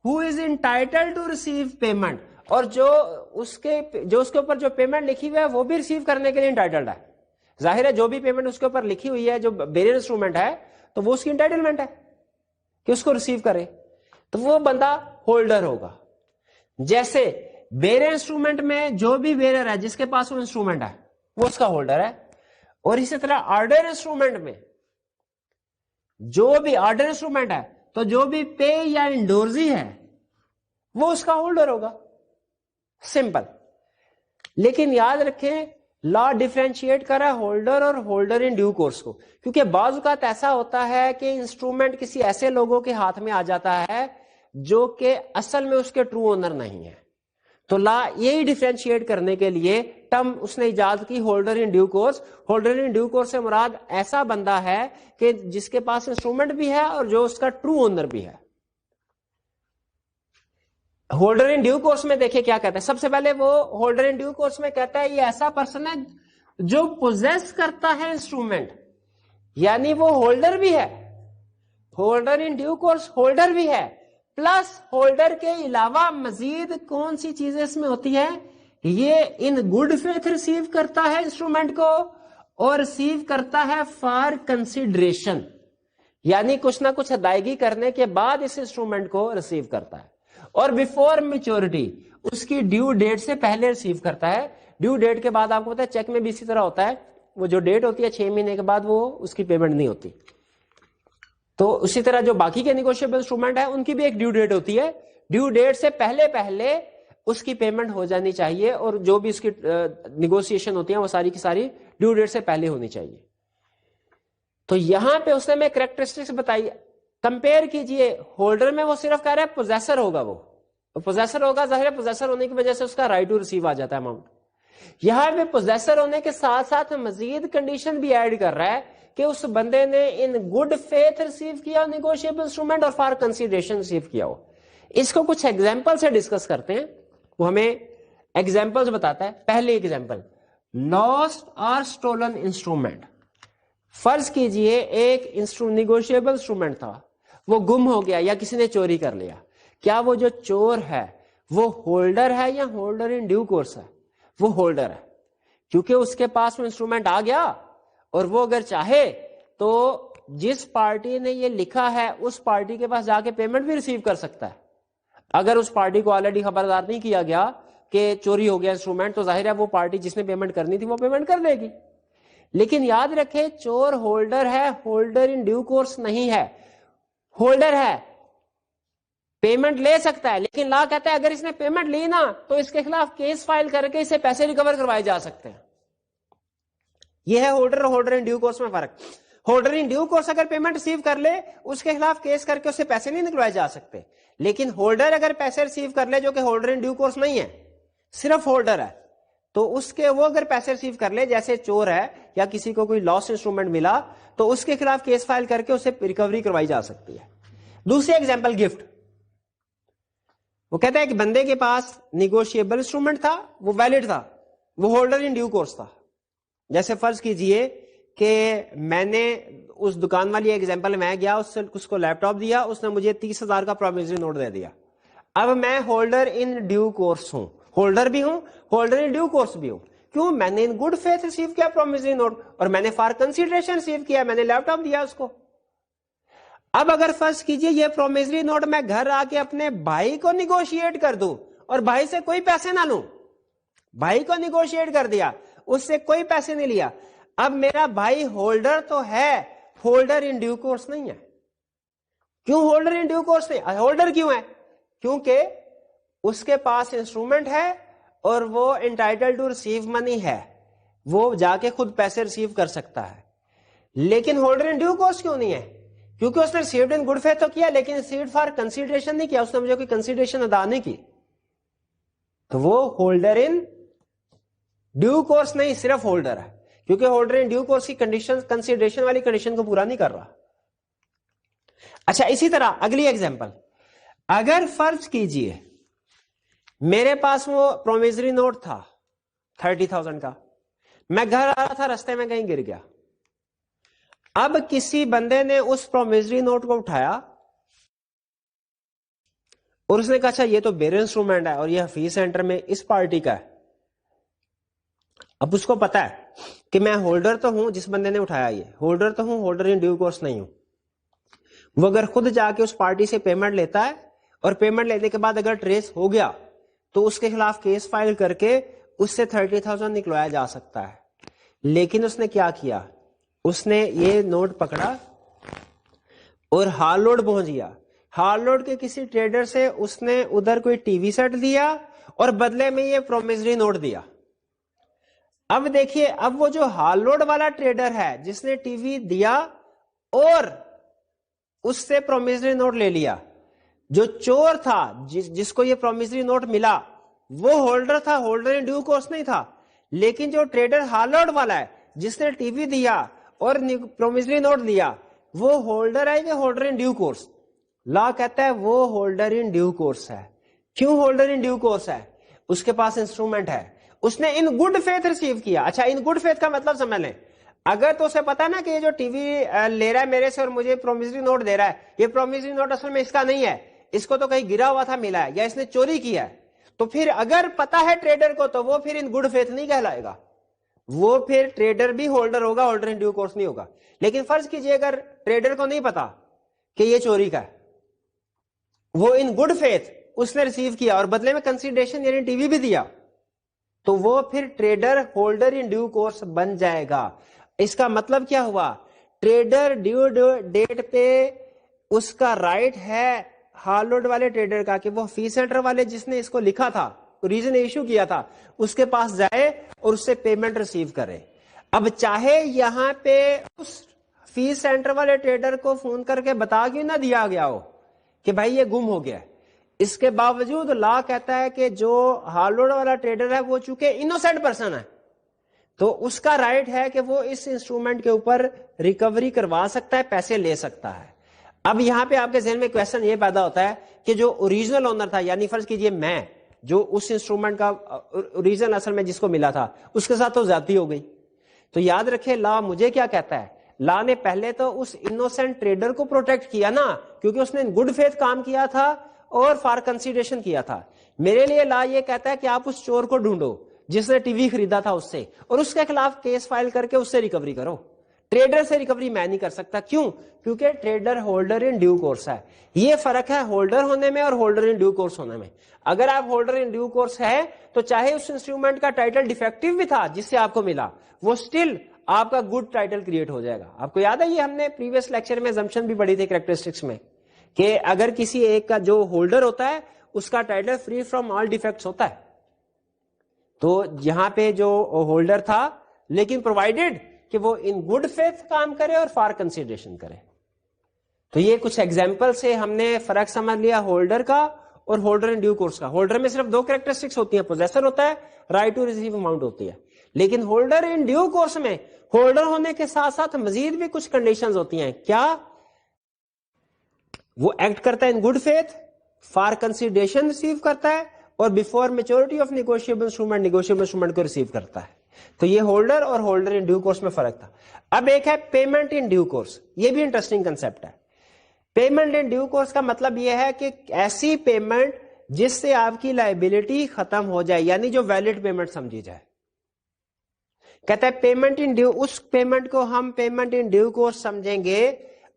who is entitled to receive payment, اور جو اس کے اوپر جو پیمنٹ لکھی ہوئی ہے وہ بھی ریسیو کرنے کے لیے انٹائٹلڈ ہے. ظاہر ہے جو بھی پیمنٹ اس کے اوپر لکھی ہوئی ہے جو بیئرر انسٹرومنٹ ہے تو وہ اس کی انٹائٹلمنٹ ہے کہ اس کو ریسیو کرے, تو وہ بندہ ہولڈر ہوگا. جیسے بیئرر انسٹرومنٹ میں جو بھی بیئرر ہے جس کے پاس وہ انسٹرومنٹ ہے وہ اس کا ہولڈر ہے, اور اسی طرح آرڈر انسٹرومنٹ میں جو بھی آرڈر انسٹرومنٹ ہے تو جو بھی پے یا انڈورزی ہے وہ اس کا ہولڈر ہوگا. سمپل. لیکن یاد رکھیں لا ڈیفرینشیٹ کر رہا ہے ہولڈر اور ہولڈر ان ڈیو کورس کو, کیونکہ بعض اوقات ایسا ہوتا ہے کہ انسٹرومنٹ کسی ایسے لوگوں کے ہاتھ میں آ جاتا ہے جو کہ اصل میں اس کے ٹرو اونر نہیں ہے. تو لا یہی ڈیفرینشیٹ کرنے کے لیے ٹرم اس نے ایجاد کی holder in due course. Holder in due course سے مراد ایسا بندہ ہے کہ جس کے پاس انسٹرومنٹ بھی ہے اور جو اس کا ٹرو اونر بھی ہے. ہولڈر ان ڈیو کورس میں دیکھیں کیا کہتا ہے. سب سے پہلے وہ ہولڈر ان ڈیو کورس میں کہتا ہے یہ ایسا پرسن ہے جو پوزیس کرتا ہے انسٹرومنٹ, یعنی وہ ہولڈر بھی ہے, holder in due course holder بھی ہے, پلس ہولڈر کے علاوہ مزید کون سی چیزیں اس میں ہوتی ہے, یہ ان گڈ فیتھ ریسیو کرتا ہے انسٹرومنٹ کو, اور ریسیو کرتا ہے فار کنسیڈریشن, یعنی کچھ نہ کچھ ادائیگی کرنے کے بعد اس انسٹرومنٹ کو ریسیو کرتا ہے. اور بیفور میچورٹی اس کی ڈیو ڈیٹ سے پہلے ریسیو کرتا ہے. ڈیو ڈیٹ کے بعد آپ کو پتا ہے چیک میں بھی اسی طرح ہوتا ہے, وہ جو ڈیٹ ہوتی ہے 6 مہینے کے بعد وہ اس کی پیمنٹ نہیں ہوتی. تو اسی طرح جو باقی کے نیگوشیبل انسٹرومنٹ ہے ان کی بھی ایک ڈیو ڈیٹ ہوتی ہے, ڈیو ڈیٹ سے پہلے پہلے اس کی پیمنٹ ہو جانی چاہیے, اور جو بھی اس کی نیگوشیشن ہوتی ہیں وہ ساری کی ساری ڈیو ڈیٹ سے پہلے ہونی چاہیے. تو یہاں پہ اس نے میں کریکٹرسٹکس بتائی, کمپیئر کیجئے. ہولڈر میں وہ صرف کہہ رہا ہے پوزیسر ہوگا, وہ پوزیسر ہوگا, ظاہر ہے پوزیسر ہونے کی وجہ سے اس کا رائٹ ٹو ریسیو آ جاتا ہے اماؤنٹ. یہاں پہ پوزیسر ہونے کے ساتھ ساتھ مزید کنڈیشن بھی ایڈ کر رہا ہے کہ اس بندے نے ان گڈ فیتھ ریسیو کیا نیگوشیبل انسٹرومنٹ اور فار کنسیڈریشن ریسیو کیا ہو. اس کو کچھ ایگزامپل سے ڈسکس کرتے ہیں, وہ ہمیں ایگزامپلز بتاتا ہے. پہلی ایگزامپل, لاسٹ اور اسٹولن انسٹرومنٹ. فرض کیجئے ایک نیگوشیبل انسٹرومنٹ تھا, وہ گم ہو گیا یا کسی نے چوری کر لیا. کیا وہ جو چور ہے وہ ہولڈر ہے یا ہولڈر ان ڈیو کورس ہے؟ وہ ہولڈر ہے, کیونکہ اس کے پاس وہ انسٹرومنٹ آ گیا اور وہ اگر چاہے تو جس پارٹی نے یہ لکھا ہے اس پارٹی کے پاس جا کے پیمنٹ بھی ریسیو کر سکتا ہے. اگر اس پارٹی کو آلریڈی خبردار نہیں کیا گیا کہ چوری ہو گیا انسٹرومنٹ, تو ظاہر ہے وہ پارٹی جس نے پیمنٹ کرنی تھی وہ پیمنٹ کر دے گی. لیکن یاد رکھے چور ہولڈر ہے, ہولڈر ان ڈیو کورس نہیں ہے. ہولڈر ہے, پیمنٹ لے سکتا ہے, لیکن لا کہتا ہے اگر اس نے پیمنٹ لی نا تو اس کے خلاف کیس فائل کر کے اسے پیسے ریکور کروائے جا سکتے ہیں. یہ ہے ہولڈر اور ہولڈر ان ڈیو کورس میں فرق. ہولڈر ان ڈیو کورس اگر پیمنٹ ریسیو کر لے اس کے خلاف کیس کر کے اسے پیسے نہیں نکلوائے جا سکتے. لیکن ہولڈر اگر پیسے ریسیو کر لے, جو کہ ہولڈر ان ڈیو کورس نہیں ہے, صرف ہولڈر ہے, تو اس کے وہ اگر پیسے ریسیو کر لے, جیسے چور ہے یا کسی کو کوئی لاس انسٹرومنٹ ملا, تو اس کے خلاف کیس فائل کر کے اسے ریکوری کروائی جا سکتی ہے. دوسری ایگزامپل گفٹ. وہ کہتا ہے کہ بندے کے پاس نیگوشیبل انسٹرومنٹ تھا, وہ ویلڈ تھا, وہ ہولڈر ان ڈیو کورس تھا. جیسے فرض کیجئے کہ میں نے اس دکان والی ایگزامپل میں گیا, اس کو لیپ ٹاپ دیا, اس نے مجھے 30,000 کا پرومسری نوٹ دے دیا. اب میں ہولڈر ان ڈیو کورس ہوں, ہولڈر بھی ہوں, ہولڈر ان ڈیو کورس بھی ہوں. کیوں؟ میں نے ان گڈ فیتھ ریسیو کیا پرومسری نوٹ, اور میں نے فار کنسیڈریشن ریسیو کیا, میں نے لیپ ٹاپ دیا اس کو. اب اگر فرض کیجئے یہ پرومسری نوٹ میں گھر آ کے اپنے بھائی کو نیگوشیٹ کر دوں اور بھائی سے کوئی پیسے نہ لوں, بھائی کو نیگوشیٹ کر دیا, اس سے کوئی پیسے نہیں لیا, اب میرا بھائی ہولڈر تو ہے, ہولڈر ان ڈیو کورس نہیں ہے. کیوں ہولڈر ان ڈیو کورس نہیں؟ ہولڈر کیوں ہے؟ کیونکہ اس کے پاس انسٹرومنٹ ہے اور وہ انٹائٹل ٹو ریسیو منی ہے, وہ جا کے خود پیسے ریسیو کر سکتا ہے. لیکن ہولڈر ان ڈیو کورس کیوں نہیں ہے؟ کیونکہ اس نے ریسیوڈ ان گڈ فیتھ تو کیا, لیکن ریسیوڈ فار کنسیڈریشن نہیں کیا, اس نے مجھے کوئی کنسیڈریشن ادا نہیں کی, تو وہ ہولڈر ان ڈیو کورس نہیں, صرف ہولڈر ہے, کیونکہ ہولڈر ان ڈیو کورس کی کنڈیشن کنسیڈریشن والی کنڈیشن کو پورا نہیں کر رہا. اچھا, اسی طرح اگلی ایگزامپل, اگر فرض کیجئے میرے پاس وہ پرومسری نوٹ تھا 30,000 کا, میں گھر آ رہا تھا, رستے میں کہیں گر گیا. اب کسی بندے نے اس پرومسری نوٹ کو اٹھایا اور اس نے کہا اچھا یہ تو بیرر انسٹرومنٹ ہے اور یہ حفیظ سینٹر میں اس پارٹی کا ہے. اب اس کو پتا ہے کہ میں ہولڈر تو ہوں, جس بندے نے اٹھایا یہ ہولڈر تو ہوں, ہولڈر ان ڈیو کورس نہیں ہوں. وہ اگر خود جا کے اس پارٹی سے پیمنٹ لیتا ہے اور پیمنٹ لینے کے بعد اگر ٹریس ہو گیا تو اس کے خلاف کیس فائل کر کے اس سے 30,000 نکلوایا جا سکتا ہے. لیکن اس نے کیا کیا, اس نے یہ نوٹ پکڑا اور ہال روڈ پہنچ گیا. ہال روڈ کے کسی ٹریڈر سے اس نے ادھر کوئی ٹی وی سیٹ دیا اور بدلے میں یہ پرومسری نوٹ دیا. اب دیکھیے, اب وہ جو ہال روڈ والا ٹریڈر ہے جس نے ٹی وی دیا اور اس سے پرومسری نوٹ لے لیا, جو چور تھا جس کو یہ پرومسری نوٹ ملا وہ ہولڈر تھا, ہولڈر ان ڈیو کورس نہیں تھا. لیکن جو ٹریڈر ہال روڈ والا ہے جس نے ٹی وی دیا اور پرومسری نوٹ دیا, وہ ہولڈر ہے کہ ہولڈر ان ڈیو کورس؟ لا کہتا ہے وہ ہولڈر ان ڈیو کورس ہے. کیوں ہولڈر ان ڈیو کورس ہے؟ اس کے پاس انسٹرومنٹ ہے, اس نے ان گڈ فیتھ ریسیو کیا. اچھا, ان گڈ فیتھ کا مطلب سمجھ لیں, اگر تو اسے پتا نا کہ یہ جو ٹی وی لے رہا ہے میرے سے اور مجھے پرومسری نوٹ دے رہا ہے, یہ پرومسری نوٹ اصل میں اس کا نہیں ہے, اس کو تو کہیں گرا ہوا تھا ملا ہے یا اس نے چوری کیا ہے, تو پھر اگر پتا ہے ٹریڈر کو تو وہ پھر ان گڈ فیتھ نہیں کہلائے گا, وہ پھر ٹریڈر بھی ہولڈر ہوگا, ہولڈر ان ڈیو کورس نہیں ہوگا. لیکن فرض کیجئے اگر ٹریڈر کو نہیں پتا کہ یہ چوری کا ہے, وہ ان گڈ فیتھ اس نے ریسیو کیا اور بدلے میں کنسیڈریشن یعنی ٹی وی بھی دیا, تو وہ پھر trader holder in due course بن جائے گا. اس کا مطلب کیا ہوا, ٹریڈر ڈیو ڈیٹ پہ اس کا رائٹ ہے ہالوڈ والے ٹریڈر کا کہ وہ فی سینٹر والے جس نے اس کو لکھا تھا, ریزن ایشو کیا تھا, اس کے پاس جائے اور اس سے پیمنٹ ریسیو کرے. اب چاہے یہاں پہ اس فی سینٹر والے ٹریڈر کو فون کر کے بتا کے نہ دیا گیا ہو کہ بھائی یہ گم ہو گیا, اس کے باوجود لا کہتا ہے کہ جو ہالوڈ والا ٹریڈر ہے وہ چونکہ انوسینٹ پرسن ہے تو اس کا رائٹ ہے کہ وہ اس انسٹرومنٹ کے اوپر ریکوری کروا سکتا ہے, پیسے لے سکتا ہے. اب یہاں پہ آپ کے ذہن میں کویسچن یہ پیدا ہوتا ہے کہ جو اوریجنل اونر تھا, یعنی فرض کیجئے میں, جو اس انسٹرومنٹ کا اوریجنل اصل میں جس کو ملا تھا, اس کے ساتھ تو زیادتی ہو گئی. تو یاد رکھے لا مجھے کیا کہتا ہے, لا نے پہلے تو اس انوسینٹ ٹریڈر کو پروٹیکٹ کیا نا, کیونکہ اس نے گڈ فیتھ کام کیا تھا اور فار کنسیڈریشن کیا تھا. میرے لیے لا یہ کہتا ہے کہ آپ اس چور کو ڈھونڈو جس نے ٹی وی خریدا تھا اس سے, اور اس کے خلاف کیس فائل کر کے اس سے ریکوری کرو. ٹریڈر سے ریکوری میں نہیں کر سکتا. کیوں؟ کیونکہ trader holder in due course ہے. یہ فرق ہے ہولڈر ہونے میں اور ہولڈر ان ڈیو کورس ہونے میں. اگر آپ ہولڈر ان ڈیو کورس ہے تو چاہے اس انسٹرومنٹ کا ٹائٹل ڈیفیکٹو بھی تھا جس سے آپ کو ملا, وہ سٹل آپ کا گڈ ٹائٹل کریٹ ہو جائے گا. آپ کو یاد ہے یہ ہم نے پریویس لیکچر میں assumption بھی پڑھی تھی کریکٹرسٹکس میں, کہ اگر کسی ایک کا جو ہولڈر ہوتا ہے اس کا title free from all defects ہوتا ہے. تو یہاں پہ جو ہولڈر تھا, لیکن پرووائڈیڈ کہ وہ ان گڈ فیتھ کام کرے اور فار کنسیڈریشن کرے. تو یہ کچھ ایگزامپل سے ہم نے فرق سمجھ لیا ہولڈر کا اور ہولڈر ان ڈیو کورس کا. ہولڈر میں صرف دو کریکٹرسٹکس ہوتی ہیں, پوزیسر ہوتا ہے, رائٹ ٹو ریسیو اماؤنٹ ہوتی ہے. لیکن ہولڈر ان ڈیو کورس میں ہولڈر ہونے کے ساتھ ساتھ مزید بھی کچھ کنڈیشنز ہوتی ہیں. کیا؟ وہ ایکٹ کرتا ہے ان good faith, for consideration receive کرتا ہے, اور before maturity of negotiable instrument کو ریسیو کرتا ہے. تو یہ ہولڈر اور ہولڈر ان ڈیو کورس میں فرق تھا. اب ایک ہے پیمنٹ ان ڈیو کورس, یہ بھی انٹرسٹنگ کنسپٹ ہے. پیمنٹ ان ڈیو کورس کا مطلب یہ ہے کہ ایسی پیمنٹ جس سے آپ کی لائبلٹی ختم ہو جائے, یعنی جو ویلڈ پیمنٹ سمجھی جائے. کہتا ہے پیمنٹ ان ڈیو, اس پیمنٹ کو ہم پیمنٹ ان ڈیو کورس سمجھیں گے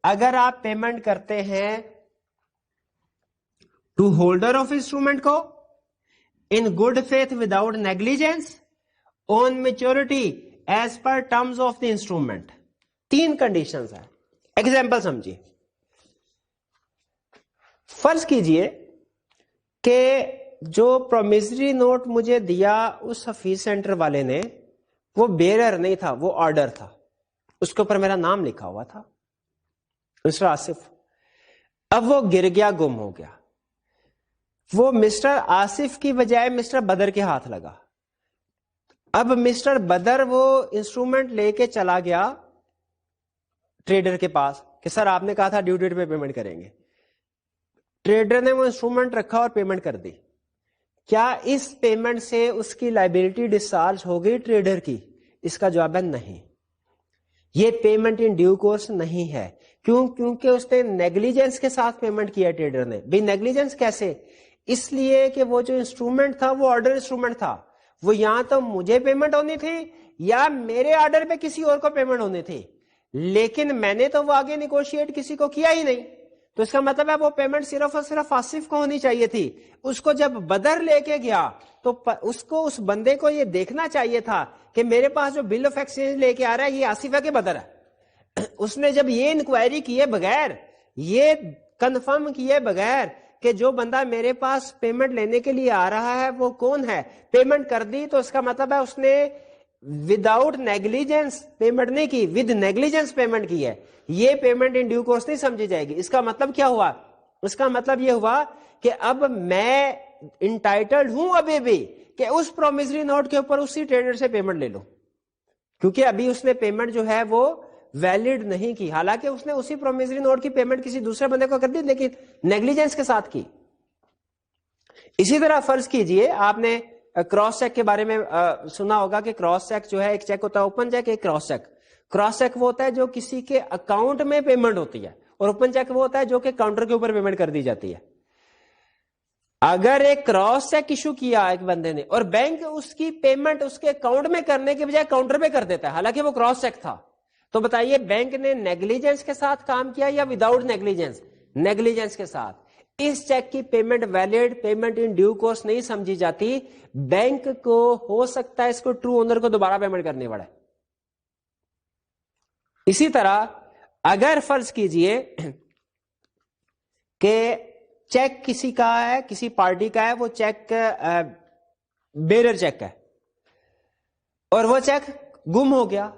اگر آپ پیمنٹ کرتے ہیں ٹو ہولڈر آف انسٹرومنٹ کو ان good faith without negligence on maturity as per terms of the instrument. تین کنڈیشنز ہیں. ایگزامپل سمجھیے. فرض کیجئے کہ جو پرومیسری نوٹ مجھے دیا اس فی سینٹر والے نے, وہ بیرر نہیں تھا, وہ آرڈر تھا, اس کے اوپر میرا نام لکھا ہوا تھا, مسٹر آصف. اب وہ گر گیا, گم ہو گیا. وہ مسٹر آصف کی بجائے مسٹر بدر کے ہاتھ لگا. اب مسٹر بدر وہ انسٹرومنٹ لے کے چلا گیا ٹریڈر کے پاس کہ سر آپ نے کہا تھا ڈیو ڈیٹ پہ پیمنٹ کریں گے. ٹریڈر نے وہ انسٹرومنٹ رکھا اور پیمنٹ کر دی. کیا اس پیمنٹ سے اس کی لائبلٹی ڈسچارج ہو گئی ٹریڈر کی؟ اس کا جواب ہے نہیں. یہ پیمنٹ ان ڈیو کورس نہیں ہے. کیوں؟ کیونکہ اس نے نیگلیجنس کے ساتھ پیمنٹ کیا ٹریڈر نے. بھی نیگلیجنس کیسے؟ اس لیے کہ وہ جو انسٹرومنٹ تھا وہ آرڈر انسٹرومنٹ تھا, وہ یہاں تو مجھے پیمنٹ ہونی تھی یا میرے آرڈر پہ کسی اور کو پیمنٹ ہونی تھی, لیکن میں نے تو وہ آگے نیگوشیٹ کسی کو کیا ہی نہیں. تو اس کا مطلب ہے وہ پیمنٹ صرف اور صرف آصف کو ہونی چاہیے تھی. اس کو جب بدر لے کے گیا تو اس بندے کو یہ دیکھنا چاہیے تھا کہ میرے پاس جو بل آف ایکسچینج لے کے آ رہا ہے یہ آصف ہے کہ بدر ہے. اس نے جب یہ انکوائری کیے بغیر, یہ کنفرم کیے بغیر کہ جو بندہ میرے پاس پیمنٹ لینے کے لیے آ رہا ہے وہ کون ہے, پیمنٹ کر دی, تو اس کا مطلب ہے اس نے وداؤٹ نیگلیجنس پیمنٹ نہیں کی, ود نیگلیجنس پیمنٹ کی ہے. یہ پیمنٹ ان ڈیو کورس نہیں سمجھی جائے گی. اس کا مطلب کیا ہوا؟ اس کا مطلب یہ ہوا کہ اب میں انٹائٹلڈ ہوں ابھی بھی کہ اس پرومیسری نوٹ کے اوپر اسی ٹریڈر سے پیمنٹ لے لو, کیونکہ ابھی اس نے پیمنٹ جو ہے وہ ویلڈ نہیں کی. حالانکہ اس نے اسی پرومیسری نوٹ کی پیمنٹ کسی دوسرے بندے کو کر دی, لیکن نیگلیجنس کے ساتھ کی. اسی طرح فرض کیجئے آپ نے کراس چیک کے بارے میں سنا ہوگا کہ کراس چیک جو ہے, ایک چیک ہوتا ہے اوپن چیک, ایک کراس چیک. کراس چیک وہ ہوتا ہے جو کسی کے اکاؤنٹ میں پیمنٹ ہوتی ہے, اور اوپن چیک وہ ہوتا ہے جو کہ کاؤنٹر کے اوپر پیمنٹ کر دی جاتی ہے. اگر ایک کراس چیک ایشو کیا ایک بندے نے اور بینک اس کی پیمنٹ اس کے اکاؤنٹ میں کرنے کے بجائے کاؤنٹر پہ کر دیتا ہے, حالانکہ وہ کراس چیک تھا, تو بتائیے بینک نے نیگلیجنس کے ساتھ کام کیا یا وداؤٹ نیگلیجنس؟ نیگلیجنس کے ساتھ. اس چیک کی payment valid, payment in due course نہیں سمجھی جاتی. بینک کو ہو سکتا ہے اس کو ٹرو اونر کو دوبارہ پیمنٹ کرنی پڑے. اسی طرح اگر فرض کیجئے کہ چیک کسی کا ہے، کسی پارٹی کا ہے، وہ چیک بیرر چیک ہے اور وہ چیک گم ہو گیا.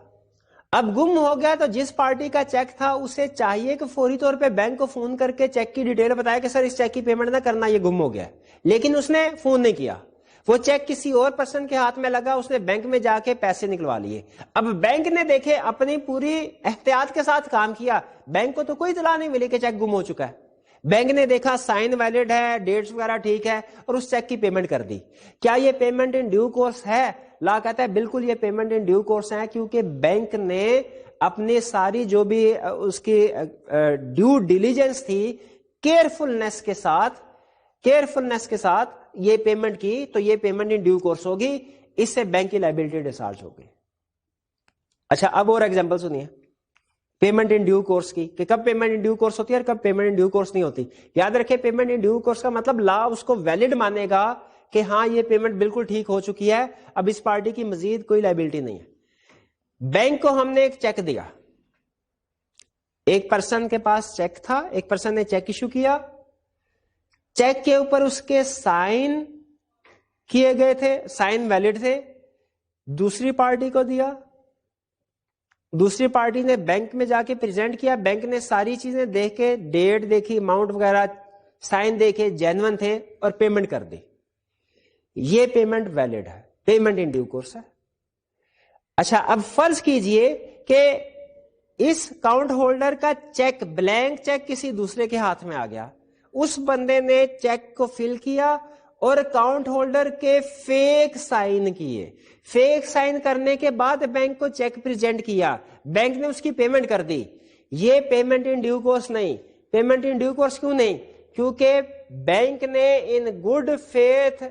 اب گم ہو گیا تو جس پارٹی کا چیک تھا اسے چاہیے کہ فوری طور پہ بینک کو فون کر کے چیک کی ڈیٹیل بتایا کہ سر اس چیک کی پیمنٹ نہ کرنا، یہ گم ہو گیا. لیکن اس نے فون نہیں کیا، وہ چیک کسی اور پرسن کے ہاتھ میں لگا، اس نے بینک میں جا کے پیسے نکلوا لیے. اب بینک نے دیکھے اپنی پوری احتیاط کے ساتھ کام کیا، بینک کو تو کوئی اطلاع نہیں ملی کہ چیک گم ہو چکا ہے. بینک نے دیکھا سائن ویلڈ ہے، ڈیٹس وغیرہ ٹھیک ہے، اور اس چیک کی پیمنٹ کر دی. کیا یہ پیمنٹ ان ڈیو کورس ہے؟ لا کہتا ہے بالکل یہ پیمنٹ ان ڈیو کورس ہے، کیونکہ بینک نے اپنی ساری جو بھی اس کی ڈیو ڈیلیجنس تھی کیئرفلنس کے ساتھ یہ پیمنٹ کی، تو یہ پیمنٹ ان ڈیو کورس ہوگی. اس سے بینک کی لائبلٹی ڈسچارج ہوگی. اچھا اب اور ایگزامپل سنیے پیمنٹ ان ڈیو کورس کی، کہ کب پیمنٹ ان ڈیو کورس ہوتی ہے اور کب پیمنٹ ان ڈیو کورس نہیں ہوتی. یاد رکھیں پیمنٹ ان ڈیو کورس کا مطلب لا اس کو ویلڈ مانے گا کہ ہاں یہ پیمنٹ بالکل ٹھیک ہو چکی ہے، اب اس پارٹی کی مزید کوئی لائبلٹی نہیں ہے. بینک کو ہم نے ایک چیک دیا، ایک پرسن کے پاس چیک تھا، ایک پرسن نے چیک ایشو کیا، چیک کے اوپر اس کے سائن کیے گئے تھے، سائن ویلڈ تھے، دوسری پارٹی کو دیا، دوسری پارٹی نے بینک میں جا کے پریزنٹ کیا، بینک نے ساری چیزیں دیکھ کے ڈیٹ دیکھی، اماؤنٹ وغیرہ، سائن دیکھے، جینون تھے اور پیمنٹ کر دی. یہ پیمنٹ ویلڈ ہے، پیمنٹ ان ڈیو کورس ہے. اچھا اب فرض کیجئے کہ اس اکاؤنٹ ہولڈر کا چیک، بلینک چیک کسی دوسرے کے ہاتھ میں آ گیا، اس بندے نے چیک کو فل کیا اور اکاؤنٹ ہولڈر کے فیک سائن کیے. فیک سائن کرنے کے بعد بینک کو چیک پریزنٹ کیا، بینک نے اس کی پیمنٹ کر دی. یہ پیمنٹ ان ڈیو کورس نہیں. پیمنٹ ان ڈیو کورس کیوں نہیں؟ کیونکہ بینک نے in good faith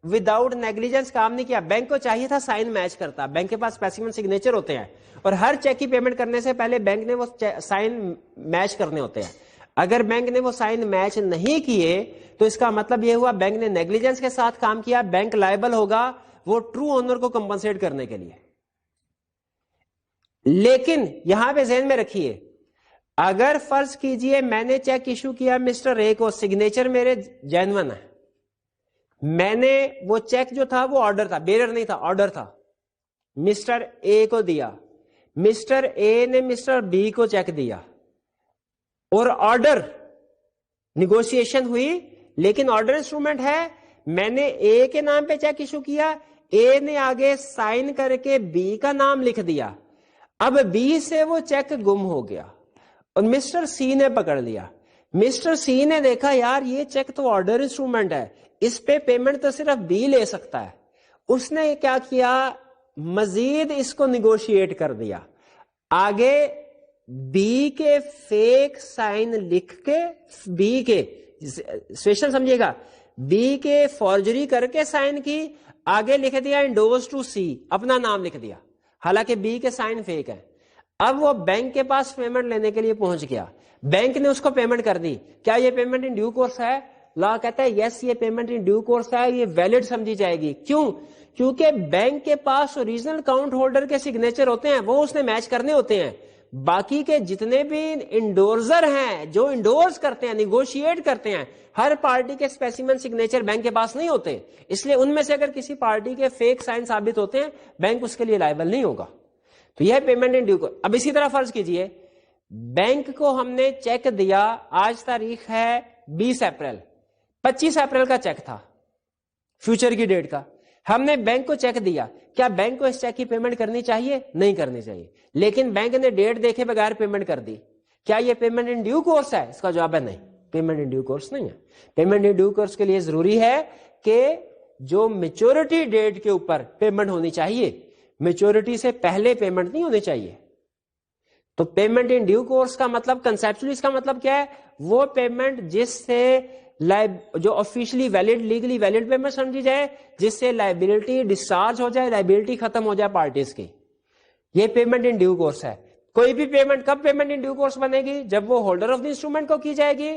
without negligence کام نہیں کیا. بینک کو چاہیے تھا سائن میچ کرتا، بینک کے پاس اسپیسیمن سگنیچر ہوتے ہیں اور ہر چیک کی پیمنٹ کرنے سے پہلے بینک نے وہ سائن میچ کرنے ہوتے ہیں. اگر بینک نے وہ سائن میچ نہیں کیے تو اس کا مطلب یہ ہوا بینک نے نیگلیجنس کے ساتھ کام کیا، بینک لائبل ہوگا وہ ٹرو اونر کو کمپنسیٹ کرنے کے لیے. لیکن یہاں پہ ذہن میں رکھیے، اگر فرض کیجئے میں نے چیک ایشو کیا مسٹر اے کو، سگنیچر میرے جینون ہے، میں نے وہ چیک جو تھا وہ آرڈر تھا، بیرر نہیں تھا، آرڈر تھا، مسٹر اے کو دیا، مسٹر اے نے مسٹر بی کو چیک دیا اور آرڈر نیگوشیشن ہوئی، لیکن آرڈر انسٹرومنٹ ہے، میں نے اے کے نام پہ چیک ایشو کیا، اے نے آگے سائن کر کے بی کا نام لکھ دیا. اب بی سے وہ چیک گم ہو گیا اور مسٹر سی نے پکڑ لیا. مسٹر سی نے دیکھا یار یہ چیک تو آرڈر انسٹرومنٹ ہے، اس پہ پیمنٹ تو صرف بی لے سکتا ہے. اس نے کیا کیا، مزید اس کو نیگوشیٹ کر دیا، آگے بی کے فیک سائن لکھ کے، بی کے سچویشن سمجھے گا، بی کے فورجری کر کے سائن کی، آگے لکھ دیا انڈوز ٹو سی، اپنا نام لکھ دیا، حالانکہ بی کے سائن فیک ہے. اب وہ بینک کے پاس پیمنٹ لینے کے لیے پہنچ گیا، بینک نے اس کو پیمنٹ کر دی. کیا یہ پیمنٹ ان ڈیو کورس ہے؟ لا کہتا ہے یس یہ پیمنٹ ان ڈیو کورس ہے، یہ ویلڈ سمجھی جائے گی. کیوں؟ کیونکہ بینک کے پاس اوریجنل اکاؤنٹ ہولڈر کے سگنیچر ہوتے ہیں، وہ اس نے میچ کرنے ہوتے ہیں. باقی کے جتنے بھی انڈورزر ہیں جو انڈورس کرتے ہیں، نیگوشیٹ کرتے ہیں، ہر پارٹی کے اسپیسیمن سگنیچر بینک کے پاس نہیں ہوتے، اس لیے ان میں سے اگر کسی پارٹی کے فیک سائن ثابت ہوتے ہیں بینک اس کے لیے لائبل نہیں ہوگا. تو یہ پیمنٹ ان ڈیو کورس. اب اسی طرح فرض کیجئے بینک کو ہم نے چیک دیا، آج تاریخ ہے 20 اپریل، 25 اپریل کا چیک تھا، فیوچر کی ڈیٹ کا. ہم نے بینک کو چیک دیا، کیا بینک کو اس چیک کی پیمنٹ کرنی چاہیے؟ نہیں کرنی چاہیے. لیکن بینک نے ڈیٹ دیکھے بغیر پیمنٹ کر دی، کیا یہ پیمنٹ ان ڈیو کورس ہے؟ اس کا جواب ہے نہیں، پیمنٹ ان ڈیو کورس نہیں ہے. پیمنٹ ان ڈیو کورس کے لیے ضروری ہے کہ جو میچورٹی ڈیٹ کے اوپر پیمنٹ ہونی چاہیے، میچورٹی سے پہلے پیمنٹ نہیں ہونی چاہیے. تو پیمنٹ ان ڈیو کورس کا مطلب کنسپچولی اس کا مطلب کیا ہے؟ وہ پیمنٹ جس سے جو officially valid, legally valid payment سمجھی جائے، جس سے لائبلٹی ڈسچارج ہو جائے، لائبلٹی ختم ہو جائے پارٹیز کی، یہ پیمنٹ ان ڈیو کورس ہے. کوئی بھی پیمنٹ کب پیمنٹ ان ڈیو کورس بنے گی؟ جب وہ ہولڈر آف دی انسٹرومنٹ کو کی جائے گی،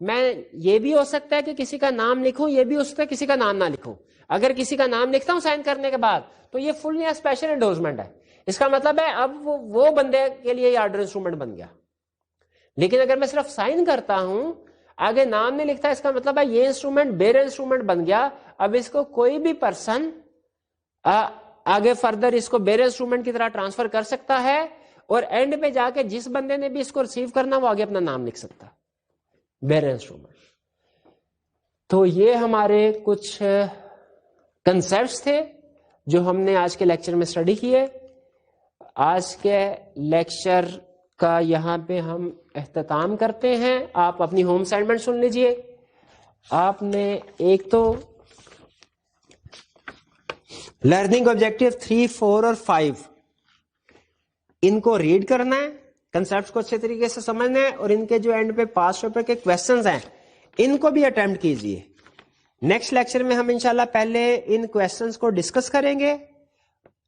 میں یہ بھی ہو سکتا ہے کہ کسی کا نام لکھوں, یہ بھی ہو سکتا ہے کسی کا نام نہ لکھوں. اگر کسی کا نام لکھتا ہوں سائن کرنے کے بعد تو یہ فل یا اسپیشل انڈورسمنٹ ہے. اس کا مطلب ہے اب وہ بندے کے لیے یہ آرڈر انسٹرومنٹ بن گیا. لیکن اگر میں صرف سائن کرتا ہوں, آگے نام نہیں لکھتا, اس کا مطلب ہے یہ انسٹرومنٹ بیرر انسٹرومنٹ بن گیا. اب اس کو کوئی بھی پرسن آگے فردر اس کو بیرر انسٹرومنٹ کی طرح ٹرانسفر کر سکتا ہے, اور اینڈ پہ جا کے جس بندے نے بھی اس کو ریسیو کرنا وہ آگے اپنا نام لکھ سکتا بیرر انسٹرومنٹ. تو یہ ہمارے کچھ کنسیپٹس تھے جو ہم نے آج کے لیکچر میں اسٹڈی کیے. آج کے لیکچر کا یہاں پہ ہم اختتام کرتے ہیں. آپ اپنی ہوم اسائنمنٹ سن لیجئے. آپ نے ایک تو لرننگ آبجیکٹو 3, 4 اور 5 ان کو ریڈ کرنا ہے, کنسیپٹس کو اچھے طریقے سے سمجھنا ہے, اور ان کے جو اینڈ پہ پاس پیپر کے کویسچنز ہیں ان کو بھی اٹیمپٹ کیجئے. نیکسٹ لیکچر میں ہم انشاءاللہ پہلے ان کویسچنز کو ڈسکس کریں گے,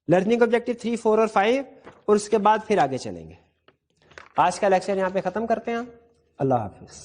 لرننگ آبجیکٹو 3, 4 اور 5, اور اس کے بعد پھر آگے چلیں گے. آج کا لیکچر یہاں پہ ختم کرتے ہیں. اللہ حافظ.